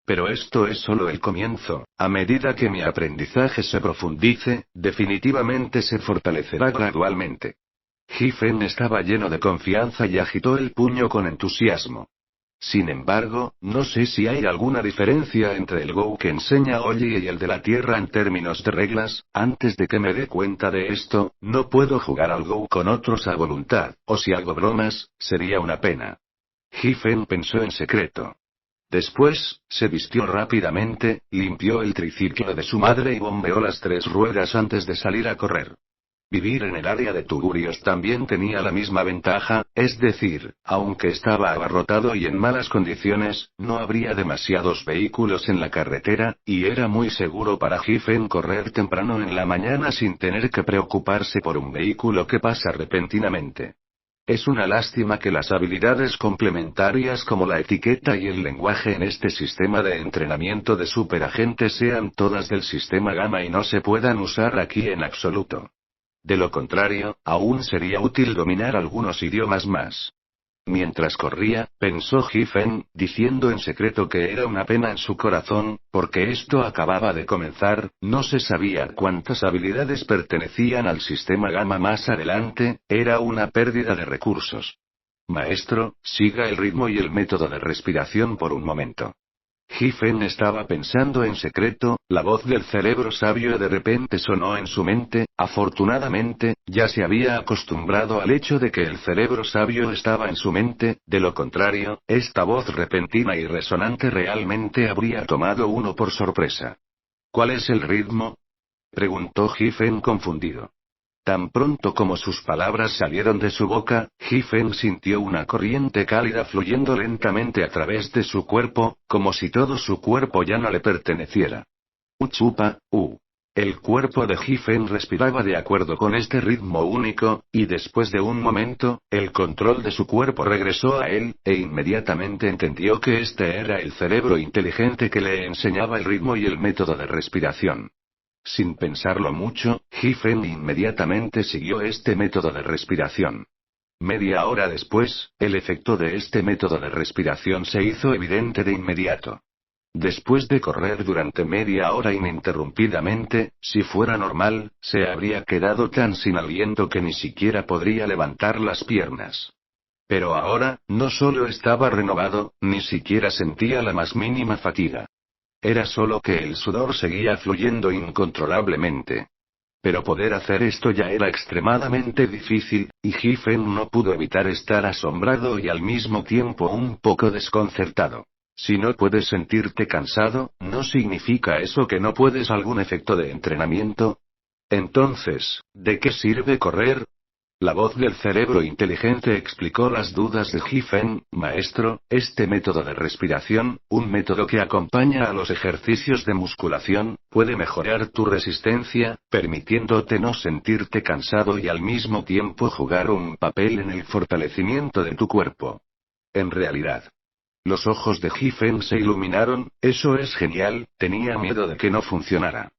Pero esto es solo el comienzo. A medida que mi aprendizaje se profundice, definitivamente se fortalecerá gradualmente. Hiffen estaba lleno de confianza y agitó el puño con entusiasmo. Sin embargo, no sé si hay alguna diferencia entre el Go que enseña Ollie y el de la Tierra en términos de reglas. Antes de que me dé cuenta de esto, no puedo jugar al Go con otros a voluntad, o si hago bromas, sería una pena. Hiffen pensó en secreto. Después, se vistió rápidamente, limpió el triciclo de su madre y bombeó las 3 ruedas antes de salir a correr. Vivir en el área de Tugurios también tenía la misma ventaja, es decir, aunque estaba abarrotado y en malas condiciones, no habría demasiados vehículos en la carretera, y era muy seguro para Hiffen correr temprano en la mañana sin tener que preocuparse por un vehículo que pasa repentinamente. Es una lástima que las habilidades complementarias como la etiqueta y el lenguaje en este sistema de entrenamiento de superagentes sean todas del sistema Gamma y no se puedan usar aquí en absoluto. De lo contrario, aún sería útil dominar algunos idiomas más. Mientras corría, pensó Hiffen, diciendo en secreto que era una pena en su corazón, porque esto acababa de comenzar, no se sabía cuántas habilidades pertenecían al sistema Gamma más adelante, era una pérdida de recursos. Maestro, siga el ritmo y el método de respiración por un momento. Hiffen estaba pensando en secreto, la voz del cerebro sabio de repente sonó en su mente. Afortunadamente, ya se había acostumbrado al hecho de que el cerebro sabio estaba en su mente, de lo contrario, esta voz repentina y resonante realmente habría tomado uno por sorpresa. ¿Cuál es el ritmo?, preguntó Hiffen confundido. Tan pronto como sus palabras salieron de su boca, Hiffen sintió una corriente cálida fluyendo lentamente a través de su cuerpo, como si todo su cuerpo ya no le perteneciera. Uchupa, El cuerpo de Hiffen respiraba de acuerdo con este ritmo único, y después de un momento, el control de su cuerpo regresó a él, e inmediatamente entendió que este era el cerebro inteligente que le enseñaba el ritmo y el método de respiración. Sin pensarlo mucho, Hiffen inmediatamente siguió este método de respiración. Media hora después, el efecto de este método de respiración se hizo evidente de inmediato. Después de correr durante media hora ininterrumpidamente, si fuera normal, se habría quedado tan sin aliento que ni siquiera podría levantar las piernas. Pero ahora, no solo estaba renovado, ni siquiera sentía la más mínima fatiga. Era solo que el sudor seguía fluyendo incontrolablemente. Pero poder hacer esto ya era extremadamente difícil, y Hiffen no pudo evitar estar asombrado y al mismo tiempo un poco desconcertado. Si no puedes sentirte cansado, ¿no significa eso que no puedes algún efecto de entrenamiento? Entonces, ¿de qué sirve correr? La voz del cerebro inteligente explicó las dudas de Hiffen. Maestro, este método de respiración, un método que acompaña a los ejercicios de musculación, puede mejorar tu resistencia, permitiéndote no sentirte cansado y al mismo tiempo jugar un papel en el fortalecimiento de tu cuerpo. En realidad. Los ojos de Hiffen se iluminaron. Eso es genial, tenía miedo de que no funcionara.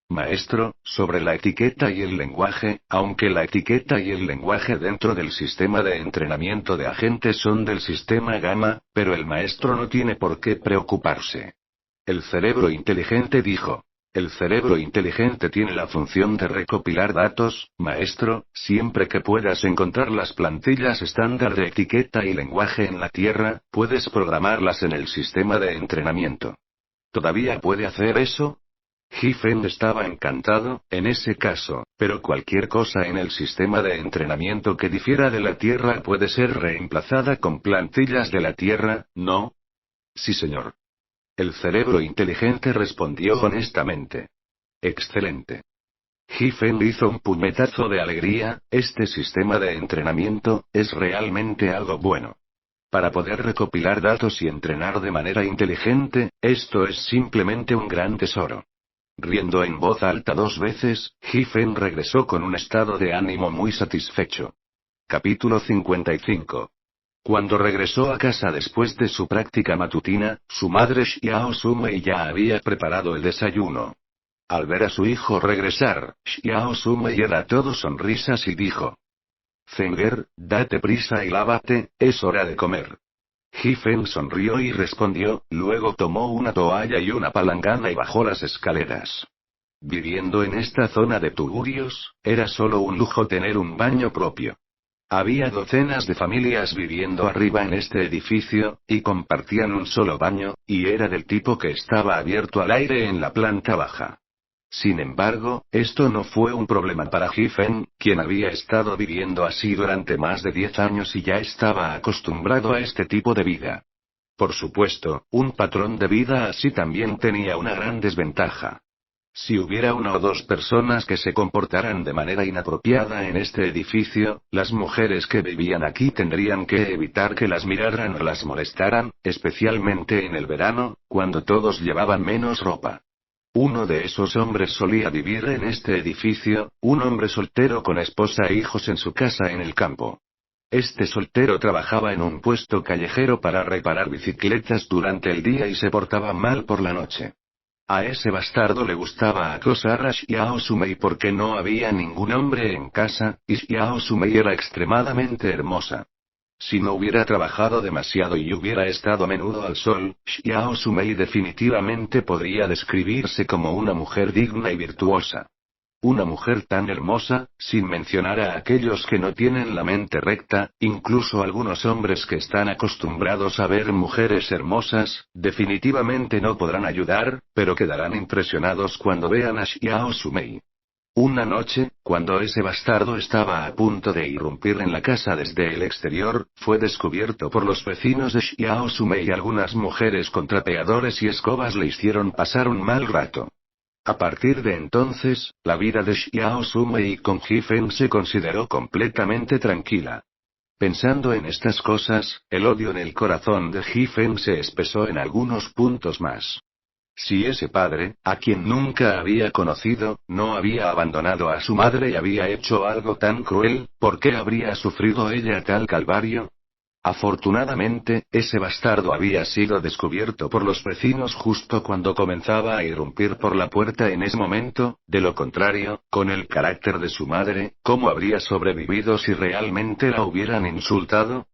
Maestro, sobre la etiqueta y el lenguaje, aunque la etiqueta y el lenguaje dentro del sistema de entrenamiento de agentes son del sistema Gamma, pero el maestro no tiene por qué preocuparse. El cerebro inteligente dijo. El cerebro inteligente tiene la función de recopilar datos, maestro, siempre que puedas encontrar las plantillas estándar de etiqueta y lenguaje en la Tierra, puedes programarlas en el sistema de entrenamiento. ¿Todavía puede hacer eso? Hiffen estaba encantado, en ese caso, pero cualquier cosa en el sistema de entrenamiento que difiera de la Tierra puede ser reemplazada con plantillas de la Tierra, ¿no? Sí, señor. El cerebro inteligente respondió honestamente. Excelente. Hiffen hizo un puñetazo de alegría. Este sistema de entrenamiento es realmente algo bueno. Para poder recopilar datos y entrenar de manera inteligente, esto es simplemente un gran tesoro. Riendo en voz alta 2 veces, Hiffen regresó con un estado de ánimo muy satisfecho. Capítulo 55. Cuando regresó a casa después de su práctica matutina, su madre Xiao Sumei ya había preparado el desayuno. Al ver a su hijo regresar, Xiao Sumei era todo sonrisas y dijo: Zenger, date prisa y lávate, es hora de comer. Hifen sonrió y respondió, luego tomó una toalla y una palangana y bajó las escaleras. Viviendo en esta zona de tugurios, era solo un lujo tener un baño propio. Había docenas de familias viviendo arriba en este edificio, y compartían un solo baño, y era del tipo que estaba abierto al aire en la planta baja. Sin embargo, esto no fue un problema para Hifen, quien había estado viviendo así durante más de 10 años y ya estaba acostumbrado a este tipo de vida. Por supuesto, un patrón de vida así también tenía una gran desventaja. Si hubiera una o dos personas que se comportaran de manera inapropiada en este edificio, las mujeres que vivían aquí tendrían que evitar que las miraran o las molestaran, especialmente en el verano, cuando todos llevaban menos ropa. Uno de esos hombres solía vivir en este edificio, un hombre soltero con esposa e hijos en su casa en el campo. Este soltero trabajaba en un puesto callejero para reparar bicicletas durante el día y se portaba mal por la noche. A ese bastardo le gustaba acosar a Xiao Sumei porque no había ningún hombre en casa, y Xiao Sumei era extremadamente hermosa. Si no hubiera trabajado demasiado y hubiera estado a menudo al sol, Xiao Sumei definitivamente podría describirse como una mujer digna y virtuosa. Una mujer tan hermosa, sin mencionar a aquellos que no tienen la mente recta, incluso algunos hombres que están acostumbrados a ver mujeres hermosas, definitivamente no podrán ayudar, pero quedarán impresionados cuando vean a Xiao Sumei. Una noche, cuando ese bastardo estaba a punto de irrumpir en la casa desde el exterior, fue descubierto por los vecinos de Xiao Sumei y algunas mujeres con trapeadores y escobas le hicieron pasar un mal rato. A partir de entonces, la vida de Xiao Sumei con Hifen se consideró completamente tranquila. Pensando en estas cosas, el odio en el corazón de Hifen se espesó en algunos puntos más. Si ese padre, a quien nunca había conocido, no había abandonado a su madre y había hecho algo tan cruel, ¿por qué habría sufrido ella tal calvario? Afortunadamente, ese bastardo había sido descubierto por los vecinos justo cuando comenzaba a irrumpir por la puerta en ese momento, de lo contrario, con el carácter de su madre, ¿cómo habría sobrevivido si realmente la hubieran insultado?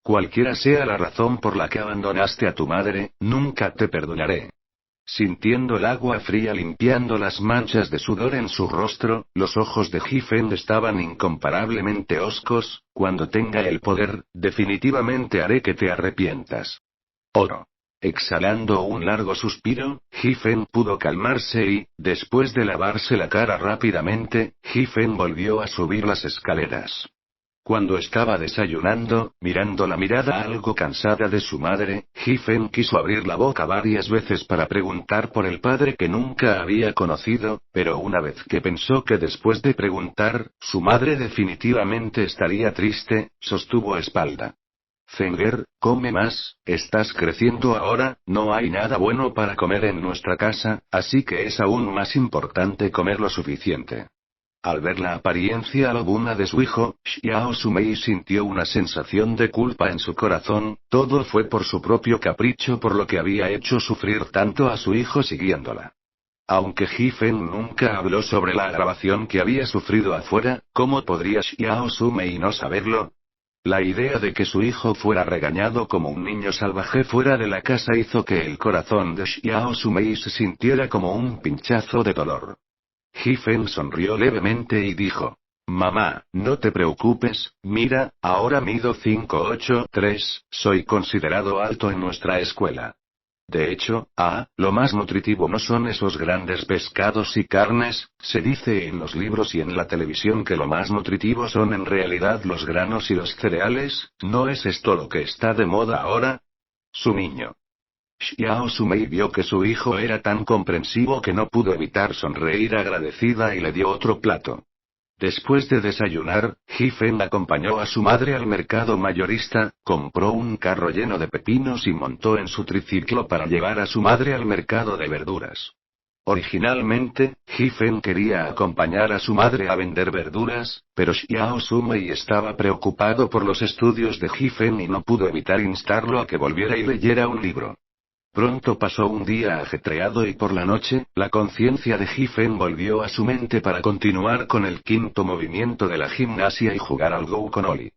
Cualquiera sea la razón por la que abandonaste a tu madre, nunca te perdonaré. Sintiendo el agua fría limpiando las manchas de sudor en su rostro, los ojos de Hifen estaban incomparablemente hoscos. Cuando tenga el poder, definitivamente haré que te arrepientas. Oro. Exhalando un largo suspiro, Hifen pudo calmarse y, después de lavarse la cara rápidamente, Hifen volvió a subir las escaleras. Cuando estaba desayunando, mirando la mirada algo cansada de su madre, Hifen quiso abrir la boca varias veces para preguntar por el padre que nunca había conocido, pero una vez que pensó que después de preguntar, su madre definitivamente estaría triste, sostuvo espalda. Zenger, come más, estás creciendo ahora, no hay nada bueno para comer en nuestra casa, así que es aún más importante comer lo suficiente. Al ver la apariencia lobuna de su hijo, Xiao Sumei sintió una sensación de culpa en su corazón, todo fue por su propio capricho por lo que había hecho sufrir tanto a su hijo siguiéndola. Aunque Hifen nunca habló sobre la grabación que había sufrido afuera, ¿cómo podría Xiao Sumei no saberlo? La idea de que su hijo fuera regañado como un niño salvaje fuera de la casa hizo que el corazón de Xiao Sumei se sintiera como un pinchazo de dolor. Hifen sonrió levemente y dijo: Mamá, no te preocupes, mira, ahora mido 5'8'3", soy considerado alto en nuestra escuela. De hecho, lo más nutritivo no son esos grandes pescados y carnes, se dice en los libros y en la televisión que lo más nutritivo son en realidad los granos y los cereales, ¿no es esto lo que está de moda ahora? Su niño. Xiao Sumei vio que su hijo era tan comprensivo que no pudo evitar sonreír agradecida y le dio otro plato. Después de desayunar, Hifen acompañó a su madre al mercado mayorista, compró un carro lleno de pepinos y montó en su triciclo para llevar a su madre al mercado de verduras. Originalmente, Hifen quería acompañar a su madre a vender verduras, pero Xiao Sumei estaba preocupado por los estudios de Hifen y no pudo evitar instarlo a que volviera y leyera un libro. Pronto pasó un día ajetreado y por la noche, la conciencia de Giffen volvió a su mente para continuar con el quinto movimiento de la gimnasia y jugar al Go con Oli.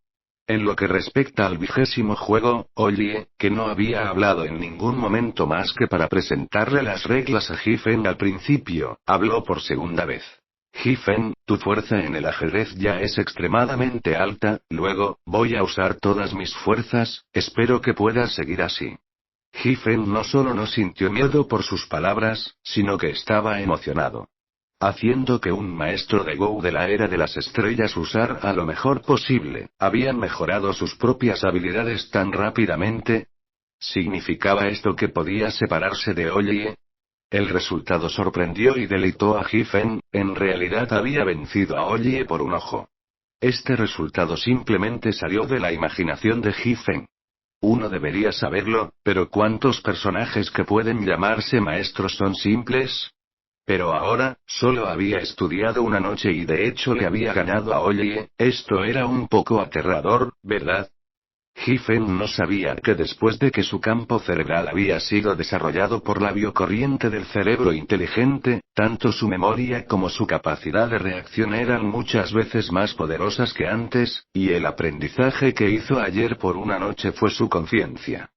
En lo que respecta al 20º juego, Ollie, que no había hablado en ningún momento más que para presentarle las reglas a Giffen al principio, habló por segunda vez. Giffen, tu fuerza en el ajedrez ya es extremadamente alta, luego, voy a usar todas mis fuerzas, espero que puedas seguir así. Giffen no solo no sintió miedo por sus palabras, sino que estaba emocionado. Haciendo que un maestro de Go de la era de las estrellas usara lo mejor posible, habían mejorado sus propias habilidades tan rápidamente. ¿Significaba esto que podía separarse de Ollie? El resultado sorprendió y deleitó a Giffen, en realidad había vencido a Ollie por un ojo. Este resultado simplemente salió de la imaginación de Giffen. Uno debería saberlo, pero ¿cuántos personajes que pueden llamarse maestros son simples? Pero ahora, solo había estudiado una noche y de hecho le había ganado a Ollie, esto era un poco aterrador, ¿verdad? Giffen no sabía que después de que su campo cerebral había sido desarrollado por la biocorriente del cerebro inteligente, tanto su memoria como su capacidad de reacción eran muchas veces más poderosas que antes, y el aprendizaje que hizo ayer por una noche fue su conciencia.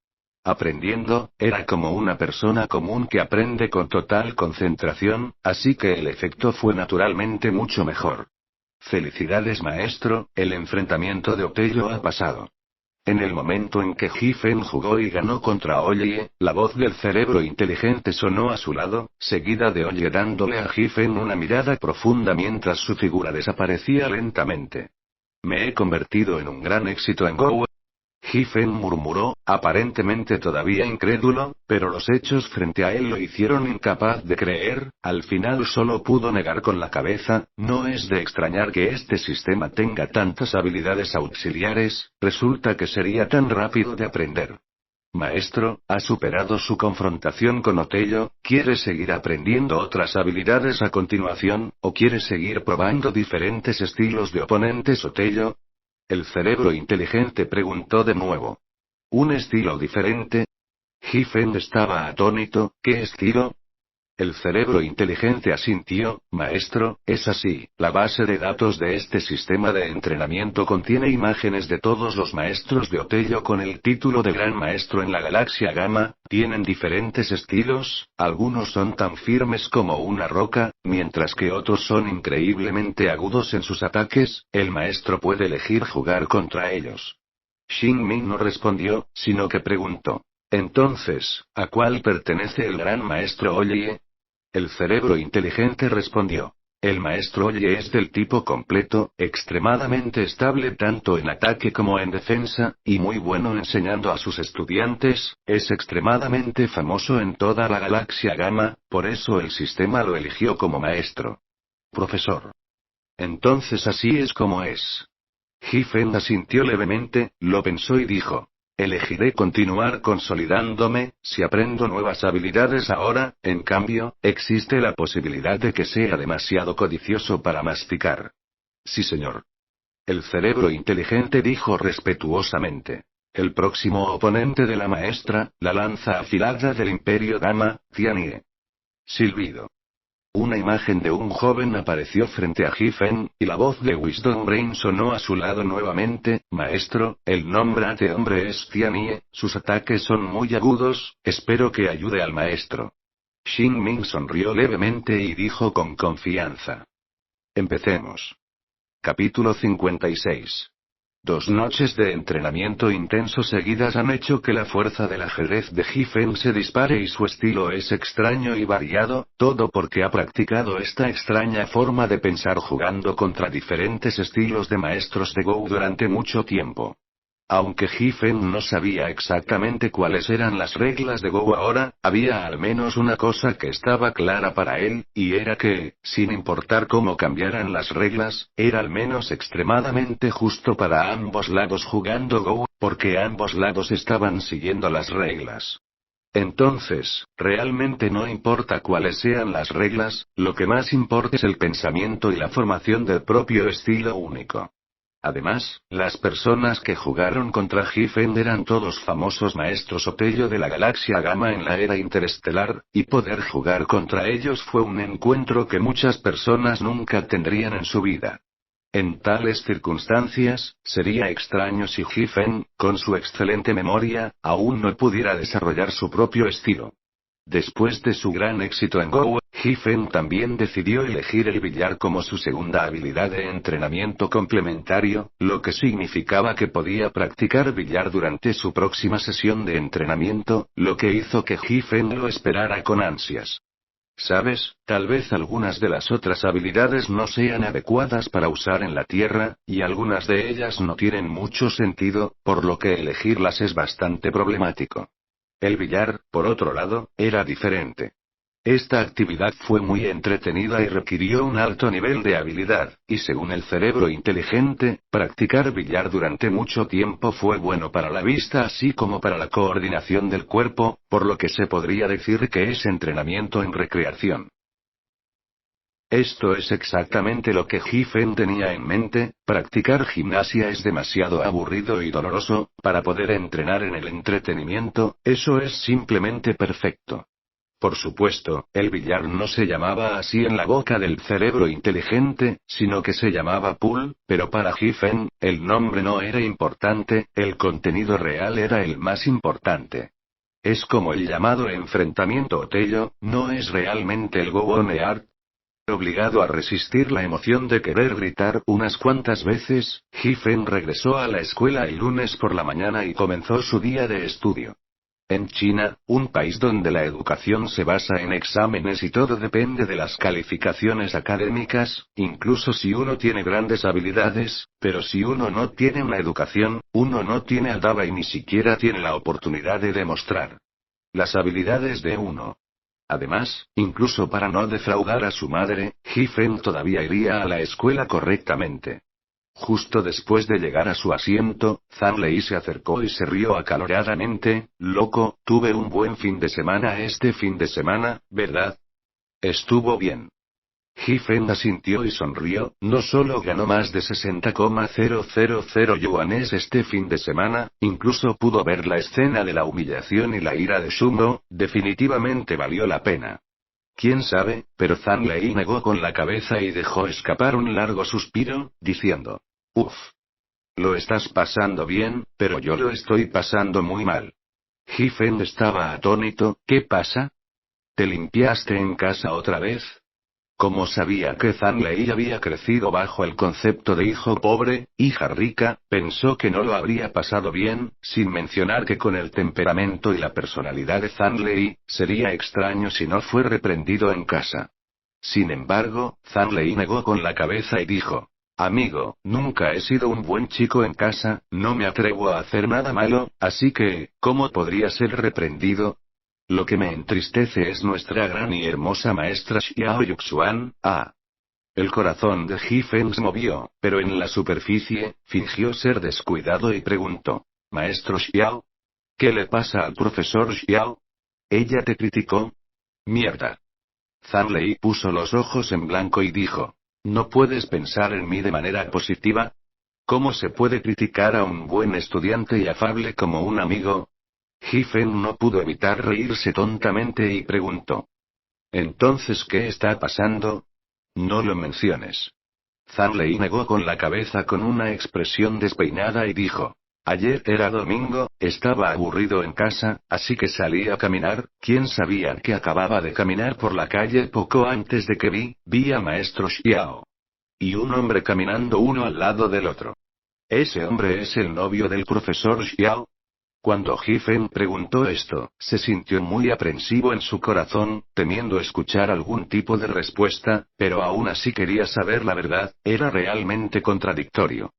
Aprendiendo, era como una persona común que aprende con total concentración, así que el efecto fue naturalmente mucho mejor. Felicidades maestro, el enfrentamiento de Otello ha pasado. En el momento en que Giffen jugó y ganó contra Ollie, la voz del cerebro inteligente sonó a su lado, seguida de Ollie dándole a Giffen una mirada profunda mientras su figura desaparecía lentamente. Me he convertido en un gran éxito en Go. Giffen murmuró, aparentemente todavía incrédulo, pero los hechos frente a él lo hicieron incapaz de creer, al final solo pudo negar con la cabeza, no es de extrañar que este sistema tenga tantas habilidades auxiliares, resulta que sería tan rápido de aprender. Maestro, ha superado su confrontación con Otello, ¿quiere seguir aprendiendo otras habilidades a continuación, o quiere seguir probando diferentes estilos de oponentes Otello? El cerebro inteligente preguntó de nuevo. ¿Un estilo diferente? Giffen estaba atónito, ¿qué estilo? El cerebro inteligente asintió, maestro, es así, la base de datos de este sistema de entrenamiento contiene imágenes de todos los maestros de Otello con el título de Gran Maestro en la Galaxia Gamma, tienen diferentes estilos, algunos son tan firmes como una roca, mientras que otros son increíblemente agudos en sus ataques, el maestro puede elegir jugar contra ellos. Xingming no respondió, sino que preguntó. Entonces, ¿a cuál pertenece el Gran Maestro Ollie? El cerebro inteligente respondió. El maestro Ollie es del tipo completo, extremadamente estable tanto en ataque como en defensa, y muy bueno enseñando a sus estudiantes, es extremadamente famoso en toda la galaxia Gamma, por eso el sistema lo eligió como maestro. Profesor. Entonces así es como es. Giffen asintió levemente, lo pensó y dijo. Elegiré continuar consolidándome, si aprendo nuevas habilidades ahora, en cambio, existe la posibilidad de que sea demasiado codicioso para masticar. Sí, señor. El cerebro inteligente dijo respetuosamente. El próximo oponente de la maestra, la lanza afilada del Imperio Gamma, Tianie. Silbido. Una imagen de un joven apareció frente a Giffen, y la voz de Wisdom Brain sonó a su lado nuevamente, maestro, el nombre de este hombre es Tianie, sus ataques son muy agudos, espero que ayude al maestro. Xingming sonrió levemente y dijo con confianza. Empecemos. Capítulo 56. 2 noches de entrenamiento intenso seguidas han hecho que la fuerza del ajedrez de Giffen se dispare y su estilo es extraño y variado, todo porque ha practicado esta extraña forma de pensar jugando contra diferentes estilos de maestros de Go durante mucho tiempo. Aunque Giffen no sabía exactamente cuáles eran las reglas de Go ahora, había al menos una cosa que estaba clara para él, y era que, sin importar cómo cambiaran las reglas, era al menos extremadamente justo para ambos lados jugando Go, porque ambos lados estaban siguiendo las reglas. Entonces, realmente no importa cuáles sean las reglas, lo que más importa es el pensamiento y la formación del propio estilo único. Además, las personas que jugaron contra Giffen eran todos famosos maestros Otello de la galaxia Gamma en la era interestelar, y poder jugar contra ellos fue un encuentro que muchas personas nunca tendrían en su vida. En tales circunstancias, sería extraño si Giffen, con su excelente memoria, aún no pudiera desarrollar su propio estilo. Después de su gran éxito en Go, Giffen también decidió elegir el billar como su segunda habilidad de entrenamiento complementario, lo que significaba que podía practicar billar durante su próxima sesión de entrenamiento, lo que hizo que Giffen lo esperara con ansias. ¿Sabes? Tal vez algunas de las otras habilidades no sean adecuadas para usar en la Tierra, y algunas de ellas no tienen mucho sentido, por lo que elegirlas es bastante problemático. El billar, por otro lado, era diferente. Esta actividad fue muy entretenida y requirió un alto nivel de habilidad, y según el cerebro inteligente, practicar billar durante mucho tiempo fue bueno para la vista así como para la coordinación del cuerpo, por lo que se podría decir que es entrenamiento en recreación. Esto es exactamente lo que Giffen tenía en mente: practicar gimnasia es demasiado aburrido y doloroso, para poder entrenar en el entretenimiento, eso es simplemente perfecto. Por supuesto, el billar no se llamaba así en la boca del cerebro inteligente, sino que se llamaba pool, pero para Giffen, el nombre no era importante, el contenido real era el más importante. Es como el llamado enfrentamiento Otello, no es realmente el Go On Earth. Obligado a resistir la emoción de querer gritar unas cuantas veces, Giffen regresó a la escuela el lunes por la mañana y comenzó su día de estudio. En China, un país donde la educación se basa en exámenes y todo depende de las calificaciones académicas, incluso si uno tiene grandes habilidades, pero si uno no tiene una educación, uno no tiene aldaba y ni siquiera tiene la oportunidad de demostrar las habilidades de uno. Además, incluso para no defraudar a su madre, Giffen todavía iría a la escuela correctamente. Justo después de llegar a su asiento, Zhang Lei se acercó y se rió acaloradamente. Loco, tuve un buen fin de semana este fin de semana, ¿verdad? Estuvo bien. Giffen asintió y sonrió. No solo ganó más de 60,000 yuanes este fin de semana, incluso pudo ver la escena de la humillación y la ira de Shumo, definitivamente valió la pena. ¿Quién sabe? Pero Zhang Lei negó con la cabeza y dejó escapar un largo suspiro, diciendo: Uf. Lo estás pasando bien, pero yo lo estoy pasando muy mal. Giffen estaba atónito. ¿Qué pasa? ¿Te limpiaste en casa otra vez? Como sabía que Zhang Lei había crecido bajo el concepto de hijo pobre, hija rica, pensó que no lo habría pasado bien, sin mencionar que con el temperamento y la personalidad de Zhang Lei, sería extraño si no fue reprendido en casa. Sin embargo, Zhang Lei negó con la cabeza y dijo: Amigo, nunca he sido un buen chico en casa, no me atrevo a hacer nada malo, así que, ¿cómo podría ser reprendido? Lo que me entristece es nuestra gran y hermosa maestra Xiao Yuxuan. El corazón de Giffen se movió, pero en la superficie, fingió ser descuidado y preguntó: Maestro Xiao, ¿qué le pasa al profesor Xiao? ¿Ella te criticó? Mierda. Zhang Lei puso los ojos en blanco y dijo: ¿No puedes pensar en mí de manera positiva? ¿Cómo se puede criticar a un buen estudiante y afable como un amigo? Giffen no pudo evitar reírse tontamente y preguntó: ¿Entonces qué está pasando? No lo menciones. Zhang Lei negó con la cabeza con una expresión despeinada y dijo: Ayer era domingo, estaba aburrido en casa, así que salí a caminar. ¿Quién sabía que acababa de caminar por la calle poco antes de que vi a maestro Xiao? Y un hombre caminando uno al lado del otro. ¿Ese hombre es el novio del profesor Xiao? Cuando Giffen preguntó esto, se sintió muy aprensivo en su corazón, temiendo escuchar algún tipo de respuesta, pero aún así quería saber la verdad. Era realmente contradictorio.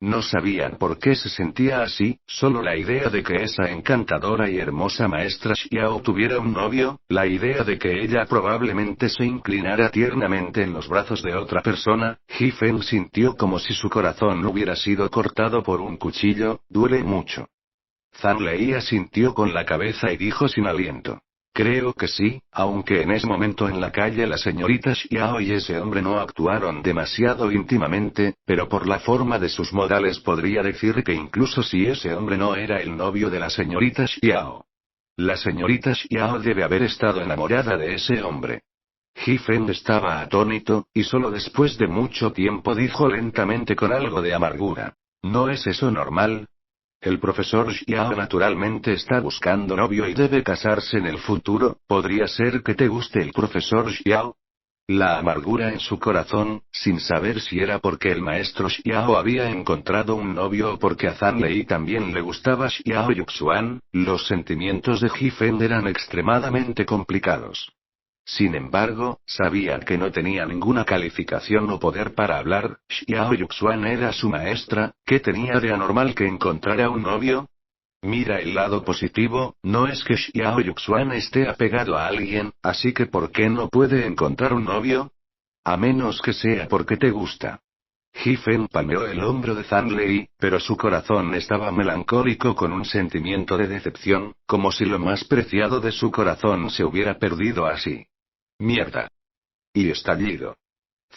No sabían por qué se sentía así, solo la idea de que esa encantadora y hermosa maestra Xiao tuviera un novio, la idea de que ella probablemente se inclinara tiernamente en los brazos de otra persona. Giffen sintió como si su corazón hubiera sido cortado por un cuchillo. Duele mucho. Zhang Lei asintió con la cabeza y dijo sin aliento: Creo que sí, aunque en ese momento en la calle la señorita Xiao y ese hombre no actuaron demasiado íntimamente, pero por la forma de sus modales podría decir que incluso si ese hombre no era el novio de la señorita Xiao. La señorita Xiao debe haber estado enamorada de ese hombre. Ji Fen estaba atónito, y solo después de mucho tiempo dijo lentamente con algo de amargura. ¿No es eso normal? El profesor Xiao naturalmente está buscando novio y debe casarse en el futuro. ¿Podría ser que te guste el profesor Xiao? La amargura en su corazón, sin saber si era porque el maestro Xiao había encontrado un novio o porque a Zhang Lei también le gustaba Xiao Yuxuan, los sentimientos de Ji Fen eran extremadamente complicados. Sin embargo, sabía que no tenía ninguna calificación o poder para hablar. Xiao Yuxuan era su maestra. ¿Qué tenía de anormal que encontrara un novio? Mira el lado positivo, no es que Xiao Yuxuan esté apegado a alguien, así que ¿por qué no puede encontrar un novio? A menos que sea porque te gusta. Ji Fen palmeó el hombro de Zhang Lei, pero su corazón estaba melancólico con un sentimiento de decepción, como si lo más preciado de su corazón se hubiera perdido así. Mierda. Y estallido.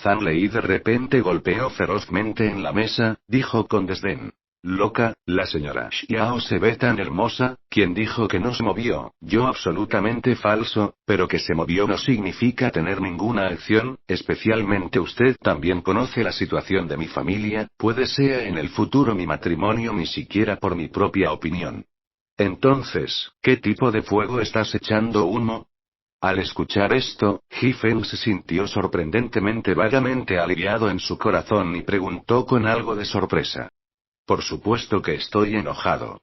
Zhang Lei de repente golpeó ferozmente en la mesa, dijo con desdén. Loca, la señora Xiao se ve tan hermosa. ¿Quién dijo que no se movió? Yo absolutamente falso, pero que se movió no significa tener ninguna acción, especialmente usted también conoce la situación de mi familia, puede sea en el futuro mi matrimonio ni siquiera por mi propia opinión. Entonces, ¿qué tipo de fuego estás echando humo? Al escuchar esto, Ji Fen se sintió sorprendentemente vagamente aliviado en su corazón y preguntó con algo de sorpresa. Por supuesto que estoy enojado.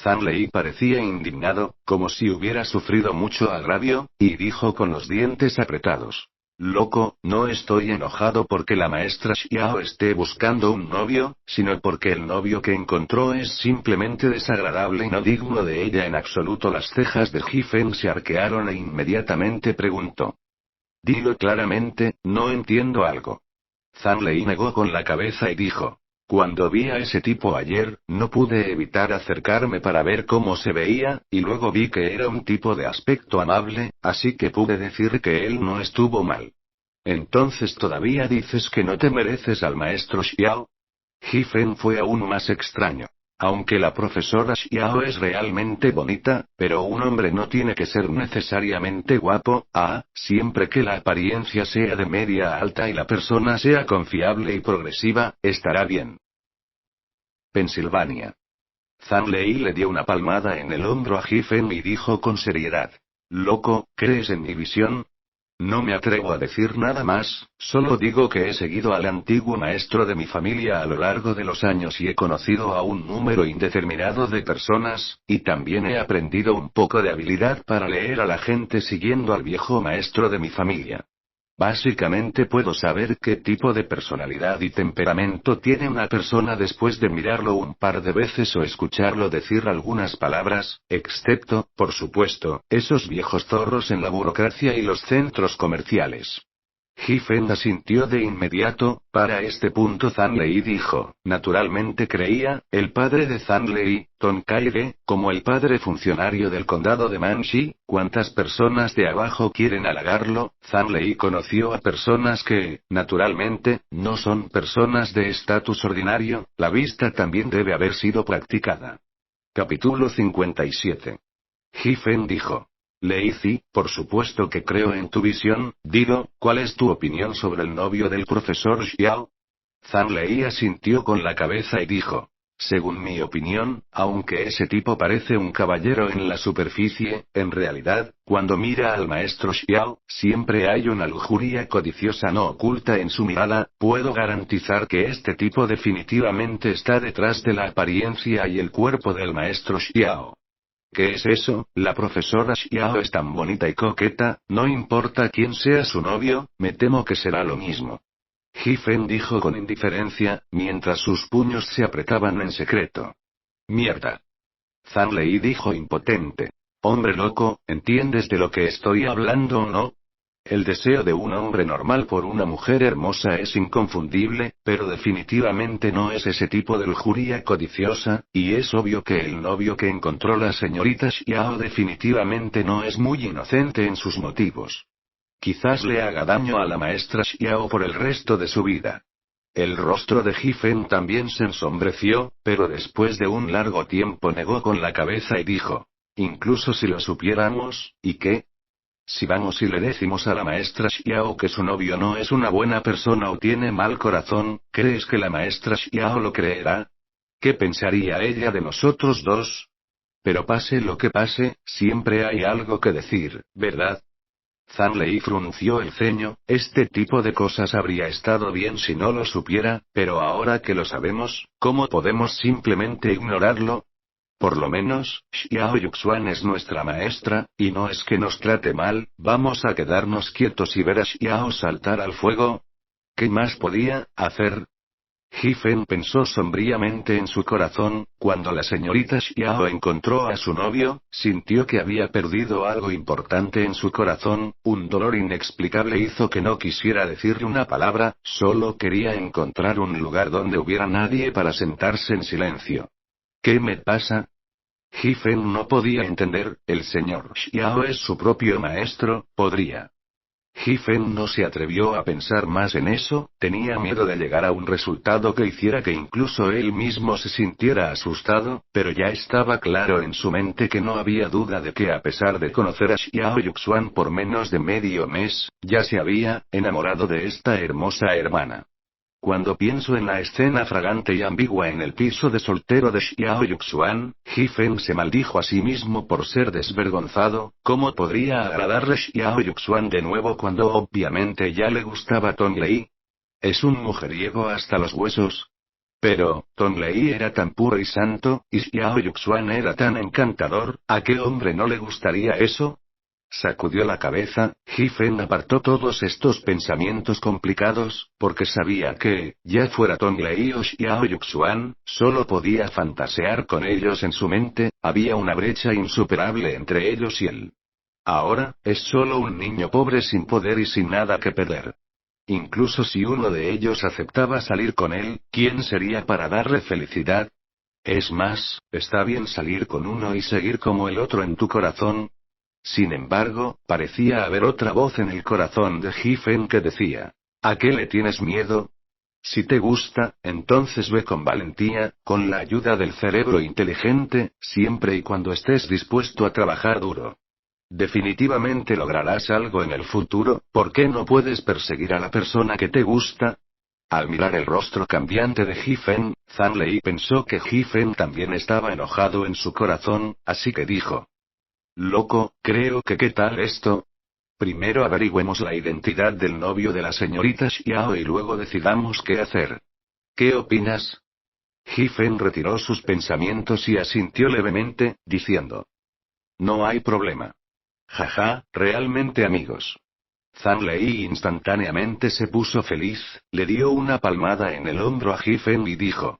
Zhang Lei parecía indignado, como si hubiera sufrido mucho agravio, y dijo con los dientes apretados. Loco, no estoy enojado porque la maestra Xiao esté buscando un novio, sino porque el novio que encontró es simplemente desagradable y no digno de ella en absoluto. Las cejas de Ji Fen se arquearon e inmediatamente preguntó. Dilo claramente, no entiendo algo. Zhang Lei negó con la cabeza y dijo. Cuando vi a ese tipo ayer, no pude evitar acercarme para ver cómo se veía, y luego vi que era un tipo de aspecto amable, así que pude decir que él no estuvo mal. Entonces todavía dices que no te mereces al maestro Xiao. Ji Fen fue aún más extraño. Aunque la profesora Xiao es realmente bonita, pero un hombre no tiene que ser necesariamente guapo, siempre que la apariencia sea de media a alta y la persona sea confiable y progresiva, estará bien. Pensilvania. Zhang Lei le dio una palmada en el hombro a Ji Fen y dijo con seriedad. Loco, ¿crees en mi visión? No me atrevo a decir nada más, solo digo que he seguido al antiguo maestro de mi familia a lo largo de los años y he conocido a un número indeterminado de personas, y también he aprendido un poco de habilidad para leer a la gente siguiendo al viejo maestro de mi familia. Básicamente puedo saber qué tipo de personalidad y temperamento tiene una persona después de mirarlo un par de veces o escucharlo decir algunas palabras, excepto, por supuesto, esos viejos zorros en la burocracia y los centros comerciales. Ji Fen asintió de inmediato. Para este punto Zhang Lei dijo, naturalmente creía, el padre de Zhang Lei, Ton Kaide, como el padre funcionario del condado de Manxi, ¿cuántas personas de abajo quieren halagarlo? Zhang Lei conoció a personas que, naturalmente, no son personas de estatus ordinario, la vista también debe haber sido practicada. Capítulo 57. Ji Fen dijo. Lei, por supuesto que creo en tu visión. Digo, ¿cuál es tu opinión sobre el novio del profesor Xiao? Zhang Lei asintió con la cabeza y dijo. Según mi opinión, aunque ese tipo parece un caballero en la superficie, en realidad, cuando mira al maestro Xiao, siempre hay una lujuria codiciosa no oculta en su mirada. Puedo garantizar que este tipo definitivamente está detrás de la apariencia y el cuerpo del maestro Xiao. ¿Qué es eso? La profesora Xiao es tan bonita y coqueta, no importa quién sea su novio, me temo que será lo mismo. Ji Fen dijo con indiferencia, mientras sus puños se apretaban en secreto. Mierda. Zhang Lei dijo impotente. Hombre loco, ¿entiendes de lo que estoy hablando o no? El deseo de un hombre normal por una mujer hermosa es inconfundible, pero definitivamente no es ese tipo de lujuria codiciosa, y es obvio que el novio que encontró la señorita Xiao definitivamente no es muy inocente en sus motivos. Quizás le haga daño a la maestra Xiao por el resto de su vida. El rostro de Ji-fen también se ensombreció, pero después de un largo tiempo negó con la cabeza y dijo: incluso si lo supiéramos, ¿y qué? Si vamos y le decimos a la maestra Xiao que su novio no es una buena persona o tiene mal corazón, ¿crees que la maestra Xiao lo creerá? ¿Qué pensaría ella de nosotros dos? Pero pase lo que pase, siempre hay algo que decir, ¿verdad? Zhang Lei frunció el ceño. Este tipo de cosas habría estado bien si no lo supiera, pero ahora que lo sabemos, ¿cómo podemos simplemente ignorarlo? Por lo menos, Xiao Yuxuan es nuestra maestra, y no es que nos trate mal. ¿Vamos a quedarnos quietos y ver a Xiao saltar al fuego? ¿Qué más podía hacer? Ji-fen pensó sombríamente en su corazón. Cuando la señorita Xiao encontró a su novio, sintió que había perdido algo importante en su corazón. Un dolor inexplicable hizo que no quisiera decirle una palabra, solo quería encontrar un lugar donde hubiera nadie para sentarse en silencio. ¿Qué me pasa? Ji-fen no podía entender. El señor Xiao es su propio maestro, podría. Ji-fen no se atrevió a pensar más en eso, tenía miedo de llegar a un resultado que hiciera que incluso él mismo se sintiera asustado, pero ya estaba claro en su mente que no había duda de que a pesar de conocer a Xiao Yuxuan por menos de medio mes, ya se había enamorado de esta hermosa hermana. Cuando pienso en la escena fragante y ambigua en el piso de soltero de Xiao Yuxuan, Ji-fen se maldijo a sí mismo por ser desvergonzado. ¿Cómo podría agradarle Xiao Yuxuan de nuevo cuando obviamente ya le gustaba Tong Lei? Es un mujeriego hasta los huesos. Pero, Tong Lei era tan puro y santo, y Xiao Yuxuan era tan encantador, ¿a qué hombre no le gustaría eso? Sacudió la cabeza. Ji-fen apartó todos estos pensamientos complicados, porque sabía que, ya fuera Tong Lei o Xiao Yuxuan, solo podía fantasear con ellos en su mente. Había una brecha insuperable entre ellos y él. Ahora, es solo un niño pobre sin poder y sin nada que perder. Incluso si uno de ellos aceptaba salir con él, ¿quién sería para darle felicidad? Es más, está bien salir con uno y seguir como el otro en tu corazón. Sin embargo, parecía haber otra voz en el corazón de Ji-fen que decía: ¿a qué le tienes miedo? Si te gusta, entonces ve con valentía, con la ayuda del cerebro inteligente, siempre y cuando estés dispuesto a trabajar duro. Definitivamente lograrás algo en el futuro. ¿Por qué no puedes perseguir a la persona que te gusta? Al mirar el rostro cambiante de Ji-fen, Zhang Lei pensó que Ji-fen también estaba enojado en su corazón, así que dijo: loco, creo que ¿qué tal esto? Primero averigüemos la identidad del novio de la señorita Xiao y luego decidamos qué hacer. ¿Qué opinas? Ji-fen retiró sus pensamientos y asintió levemente, diciendo: no hay problema. Jaja, realmente amigos. Zhang Lei instantáneamente se puso feliz, le dio una palmada en el hombro a Ji-fen y dijo: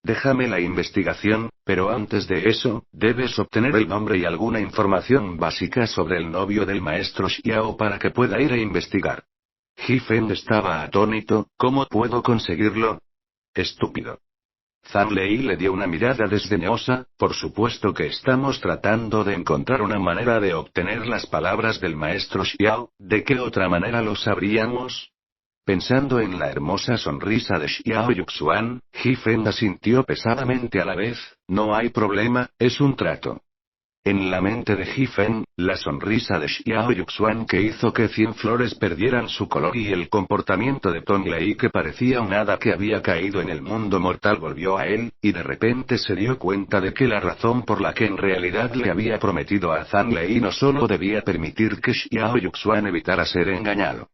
déjame la investigación, pero antes de eso, debes obtener el nombre y alguna información básica sobre el novio del maestro Xiao para que pueda ir a investigar. Ji-fen estaba atónito. ¿Cómo puedo conseguirlo? Estúpido. Zhang Lei le dio una mirada desdeñosa. Por supuesto que estamos tratando de encontrar una manera de obtener las palabras del maestro Xiao. ¿De qué otra manera lo sabríamos? Pensando en la hermosa sonrisa de Xiao Yuxuan, Ji-fen asintió pesadamente a la vez. No hay problema, es un trato. En la mente de Ji-fen, la sonrisa de Xiao Yuxuan que hizo que 100 flores perdieran su color y el comportamiento de Tong Lei que parecía un hada que había caído en el mundo mortal volvió a él, y de repente se dio cuenta de que la razón por la que en realidad le había prometido a Zhang Lei no solo debía permitir que Xiao Yuxuan evitara ser engañado.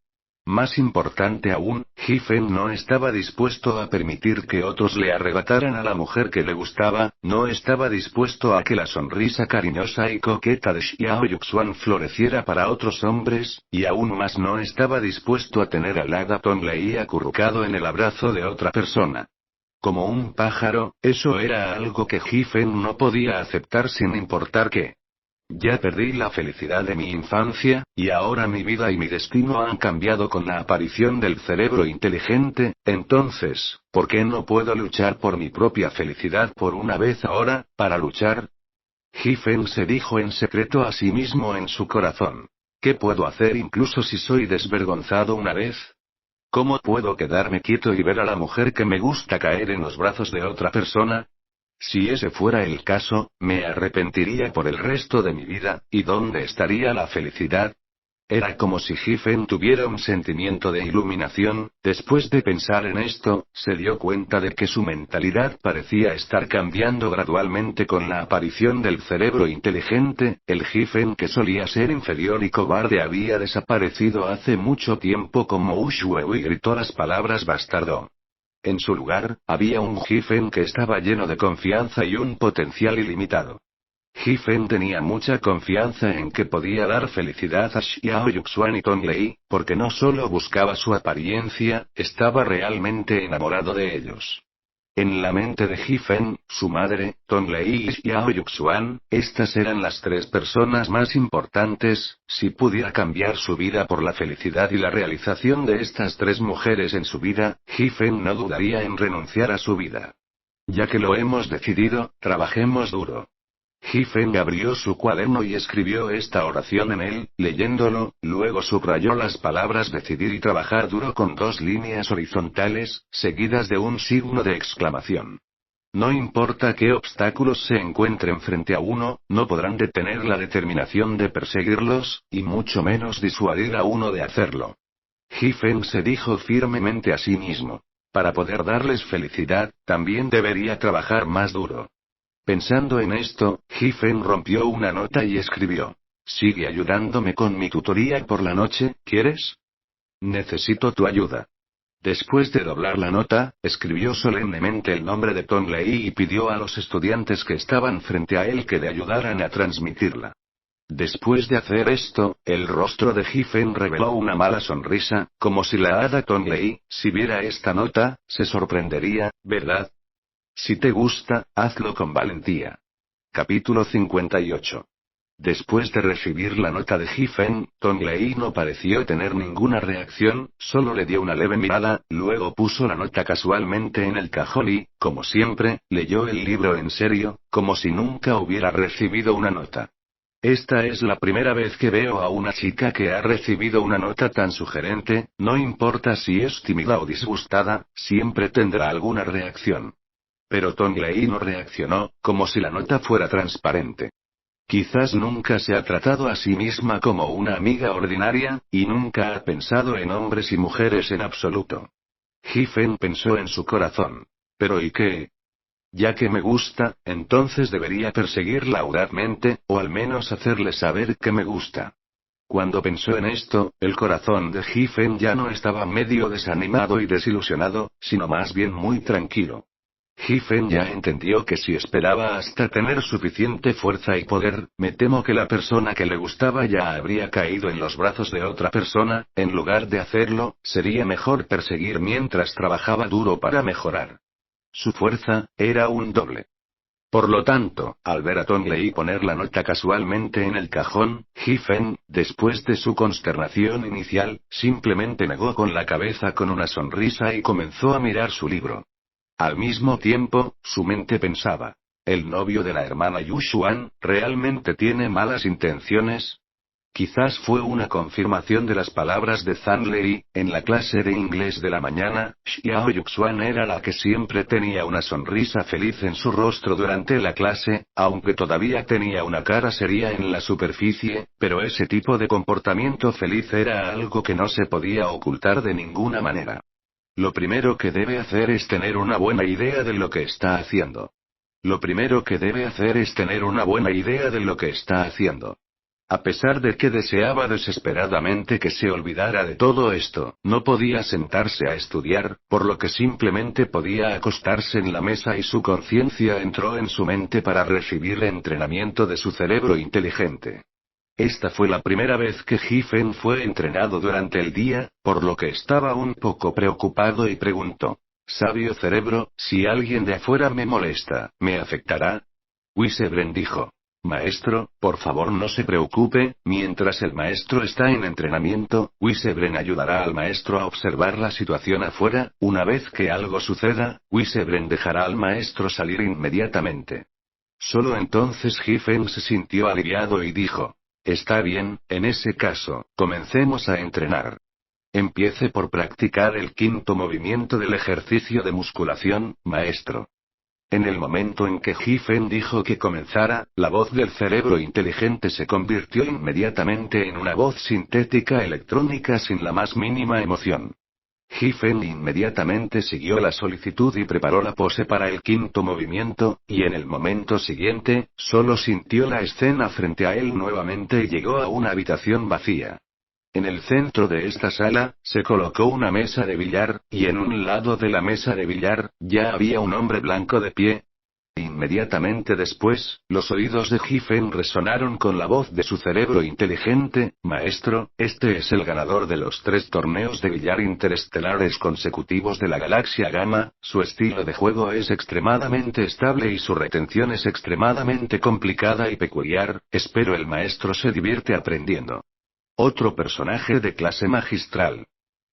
Más importante aún, Ji-fen no estaba dispuesto a permitir que otros le arrebataran a la mujer que le gustaba. No estaba dispuesto a que la sonrisa cariñosa y coqueta de Xiao Yuxuan floreciera para otros hombres, y aún más no estaba dispuesto a tener al hada Tong Lei acurrucado en el abrazo de otra persona. Como un pájaro, eso era algo que Ji-fen no podía aceptar sin importar qué. Ya perdí la felicidad de mi infancia, y ahora mi vida y mi destino han cambiado con la aparición del cerebro inteligente. Entonces, ¿por qué no puedo luchar por mi propia felicidad por una vez ahora, para luchar? Giffen se dijo en secreto a sí mismo en su corazón. ¿Qué puedo hacer incluso si soy desvergonzado una vez? ¿Cómo puedo quedarme quieto y ver a la mujer que me gusta caer en los brazos de otra persona? Si ese fuera el caso, me arrepentiría por el resto de mi vida, ¿y dónde estaría la felicidad? Era como si Giffen tuviera un sentimiento de iluminación. Después de pensar en esto, se dio cuenta de que su mentalidad parecía estar cambiando gradualmente con la aparición del cerebro inteligente. El Giffen que solía ser inferior y cobarde había desaparecido hace mucho tiempo como Ushweu y gritó las palabras bastardo. En su lugar, había un Giffen que estaba lleno de confianza y un potencial ilimitado. Giffen tenía mucha confianza en que podía dar felicidad a Xiao Yuxuan y Tong Lei, porque no solo buscaba su apariencia, estaba realmente enamorado de ellos. En la mente de Giffen, su madre, Tong Lei y Xiao Yuxuan, estas eran las tres personas más importantes. Si pudiera cambiar su vida por la felicidad y la realización de estas tres mujeres en su vida, Giffen no dudaría en renunciar a su vida. Ya que lo hemos decidido, trabajemos duro. Giffen abrió su cuaderno y escribió esta oración en él. Leyéndolo, luego subrayó las palabras decidir y trabajar duro con dos líneas horizontales, seguidas de un signo de exclamación. No importa qué obstáculos se encuentren frente a uno, no podrán detener la determinación de perseguirlos, y mucho menos disuadir a uno de hacerlo. Giffen se dijo firmemente a sí mismo. Para poder darles felicidad, también debería trabajar más duro. Pensando en esto, Giffen rompió una nota y escribió: Sigue ayudándome con mi tutoría por la noche, ¿quieres? Necesito tu ayuda. Después de doblar la nota, escribió solemnemente el nombre de Tong Lei y pidió a los estudiantes que estaban frente a él que le ayudaran a transmitirla. Después de hacer esto, el rostro de Giffen reveló una mala sonrisa, como si la hada Tong Lei, si viera esta nota, se sorprendería, ¿verdad? Si te gusta, hazlo con valentía. Capítulo 58. Después de recibir la nota de Giffen, Tong Lei no pareció tener ninguna reacción, solo le dio una leve mirada, luego puso la nota casualmente en el cajón y, como siempre, leyó el libro en serio, como si nunca hubiera recibido una nota. Esta es la primera vez que veo a una chica que ha recibido una nota tan sugerente. No importa si es tímida o disgustada, siempre tendrá alguna reacción. Pero Tong Lei no reaccionó, como si la nota fuera transparente. Quizás nunca se ha tratado a sí misma como una amiga ordinaria, y nunca ha pensado en hombres y mujeres en absoluto. Giffen pensó en su corazón. ¿Pero y qué? Ya que me gusta, entonces debería perseguirla audazmente, o al menos hacerle saber que me gusta. Cuando pensó en esto, el corazón de Giffen ya no estaba medio desanimado y desilusionado, sino más bien muy tranquilo. Giffen ya entendió que si esperaba hasta tener suficiente fuerza y poder, me temo que la persona que le gustaba ya habría caído en los brazos de otra persona. En lugar de hacerlo, sería mejor perseguir mientras trabajaba duro para mejorar. Su fuerza era un doble. Por lo tanto, al ver a Tong Lei poner la nota casualmente en el cajón, Giffen, después de su consternación inicial, simplemente negó con la cabeza con una sonrisa y comenzó a mirar su libro. Al mismo tiempo, su mente pensaba: ¿el novio de la hermana Yushuan realmente tiene malas intenciones? Quizás fue una confirmación de las palabras de Zhang Lei. En la clase de inglés de la mañana, Xiao Yuxuan era la que siempre tenía una sonrisa feliz en su rostro durante la clase, aunque todavía tenía una cara seria en la superficie, pero ese tipo de comportamiento feliz era algo que no se podía ocultar de ninguna manera. Lo primero que debe hacer es tener una buena idea de lo que está haciendo. Lo primero que debe hacer es tener una buena idea de lo que está haciendo. A pesar de que deseaba desesperadamente que se olvidara de todo esto, no podía sentarse a estudiar, por lo que simplemente podía acostarse en la mesa y su conciencia entró en su mente para recibir entrenamiento de su cerebro inteligente. Esta fue la primera vez que Giffen fue entrenado durante el día, por lo que estaba un poco preocupado y preguntó: Sabio cerebro, si alguien de afuera me molesta, ¿me afectará? Wisebren dijo: Maestro, por favor no se preocupe, mientras el maestro está en entrenamiento, Wysebren ayudará al maestro a observar la situación afuera. Una vez que algo suceda, Wysebren dejará al maestro salir inmediatamente. Solo entonces Giffen se sintió aliviado y dijo: Está bien, en ese caso, comencemos a entrenar. Empiece por practicar el quinto movimiento del ejercicio de musculación, maestro. En el momento en que Giffen dijo que comenzara, la voz del cerebro inteligente se convirtió inmediatamente en una voz sintética electrónica sin la más mínima emoción. Giffen inmediatamente siguió la solicitud y preparó la pose para el quinto movimiento, y en el momento siguiente, solo sintió la escena frente a él nuevamente y llegó a una habitación vacía. En el centro de esta sala, se colocó una mesa de billar, y en un lado de la mesa de billar, ya había un hombre blanco de pie. Inmediatamente después, los oídos de Giffen resonaron con la voz de su cerebro inteligente: Maestro, este es el ganador de los 3 torneos de billar interestelares consecutivos de la galaxia Gamma, su estilo de juego es extremadamente estable y su retención es extremadamente complicada y peculiar, espero el maestro se divierte aprendiendo. Otro personaje de clase magistral.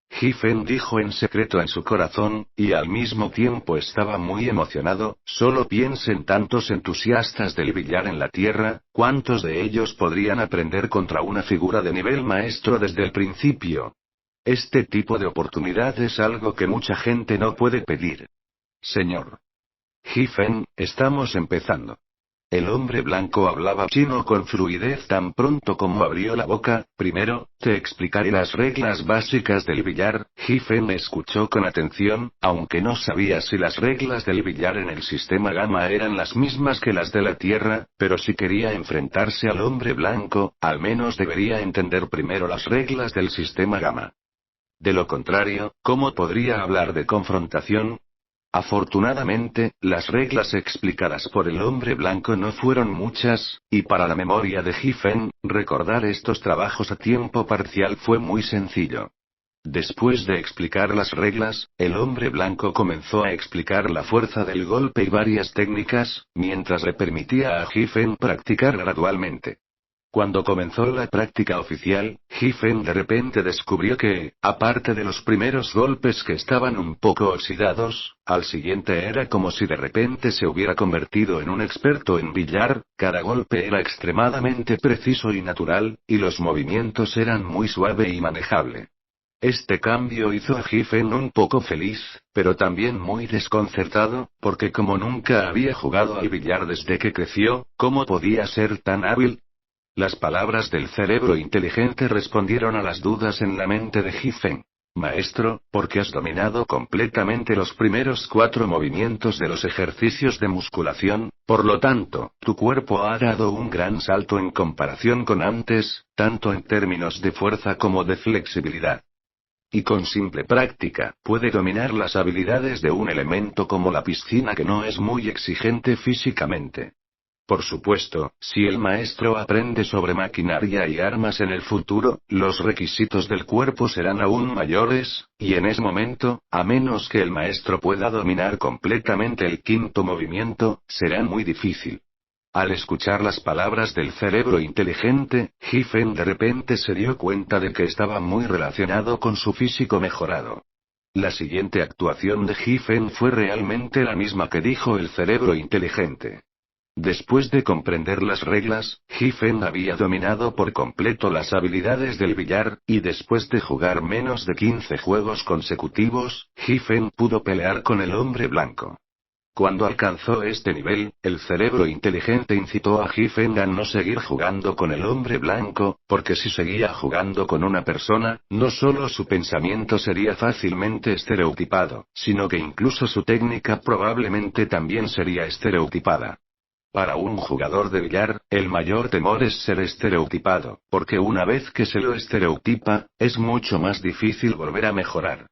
Giffen dijo en secreto en su corazón, y al mismo tiempo estaba muy emocionado: solo piensen tantos entusiastas del billar en la Tierra, ¿cuántos de ellos podrían aprender contra una figura de nivel maestro desde el principio? Este tipo de oportunidad es algo que mucha gente no puede pedir. Señor Giffen, estamos empezando. El hombre blanco hablaba chino con fluidez tan pronto como abrió la boca. Primero, te explicaré las reglas básicas del billar. Giffen escuchó con atención, aunque no sabía si las reglas del billar en el sistema Gamma eran las mismas que las de la Tierra, pero si quería enfrentarse al hombre blanco, al menos debería entender primero las reglas del sistema Gamma. De lo contrario, ¿cómo podría hablar de confrontación? Afortunadamente, las reglas explicadas por el hombre blanco no fueron muchas, y para la memoria de Giffen, recordar estos trabajos a tiempo parcial fue muy sencillo. Después de explicar las reglas, el hombre blanco comenzó a explicar la fuerza del golpe y varias técnicas, mientras le permitía a Giffen practicar gradualmente. Cuando comenzó la práctica oficial, Giffen de repente descubrió que, aparte de los primeros golpes que estaban un poco oxidados, al siguiente era como si de repente se hubiera convertido en un experto en billar. Cada golpe era extremadamente preciso y natural, y los movimientos eran muy suave y manejable. Este cambio hizo a Giffen un poco feliz, pero también muy desconcertado, porque como nunca había jugado al billar desde que creció, ¿cómo podía ser tan hábil? Las palabras del cerebro inteligente respondieron a las dudas en la mente de Giffen. Maestro, porque has dominado completamente los primeros 4 movimientos de los ejercicios de musculación, por lo tanto, tu cuerpo ha dado un gran salto en comparación con antes, tanto en términos de fuerza como de flexibilidad. Y con simple práctica, puede dominar las habilidades de un elemento como la piscina que no es muy exigente físicamente. Por supuesto, si el maestro aprende sobre maquinaria y armas en el futuro, los requisitos del cuerpo serán aún mayores, y en ese momento, a menos que el maestro pueda dominar completamente el quinto movimiento, será muy difícil. Al escuchar las palabras del cerebro inteligente, Giffen de repente se dio cuenta de que estaba muy relacionado con su físico mejorado. La siguiente actuación de Giffen fue realmente la misma que dijo el cerebro inteligente. Después de comprender las reglas, Giffen había dominado por completo las habilidades del billar, y después de jugar menos de 15 juegos consecutivos, Giffen pudo pelear con el hombre blanco. Cuando alcanzó este nivel, el cerebro inteligente incitó a Giffen a no seguir jugando con el hombre blanco, porque si seguía jugando con una persona, no solo su pensamiento sería fácilmente estereotipado, sino que incluso su técnica probablemente también sería estereotipada. Para un jugador de billar, el mayor temor es ser estereotipado, porque una vez que se lo estereotipa, es mucho más difícil volver a mejorar.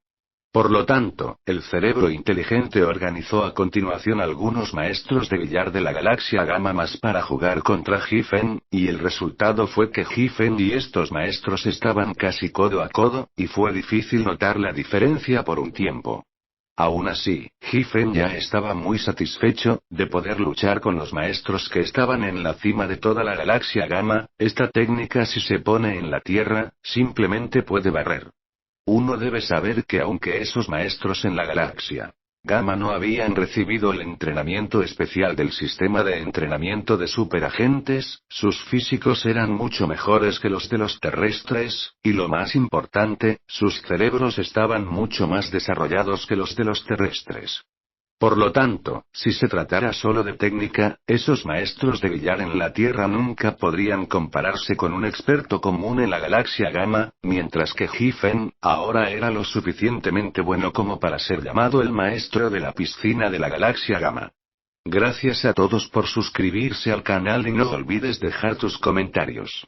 Por lo tanto, el cerebro inteligente organizó a continuación algunos maestros de billar de la galaxia Gamma más para jugar contra Giffen, y el resultado fue que Giffen y estos maestros estaban casi codo a codo, y fue difícil notar la diferencia por un tiempo. Aún así, Giffen ya estaba muy satisfecho de poder luchar con los maestros que estaban en la cima de toda la galaxia Gamma. Esta técnica, si se pone en la Tierra, simplemente puede barrer. Uno debe saber que aunque esos maestros en la galaxia Gamma no habían recibido el entrenamiento especial del sistema de entrenamiento de superagentes, sus físicos eran mucho mejores que los de los terrestres, y lo más importante, sus cerebros estaban mucho más desarrollados que los de los terrestres. Por lo tanto, si se tratara solo de técnica, esos maestros de billar en la Tierra nunca podrían compararse con un experto común en la galaxia Gamma, mientras que Giffen, ahora era lo suficientemente bueno como para ser llamado el maestro de la piscina de la galaxia Gamma. Gracias a todos por suscribirse al canal y no olvides dejar tus comentarios.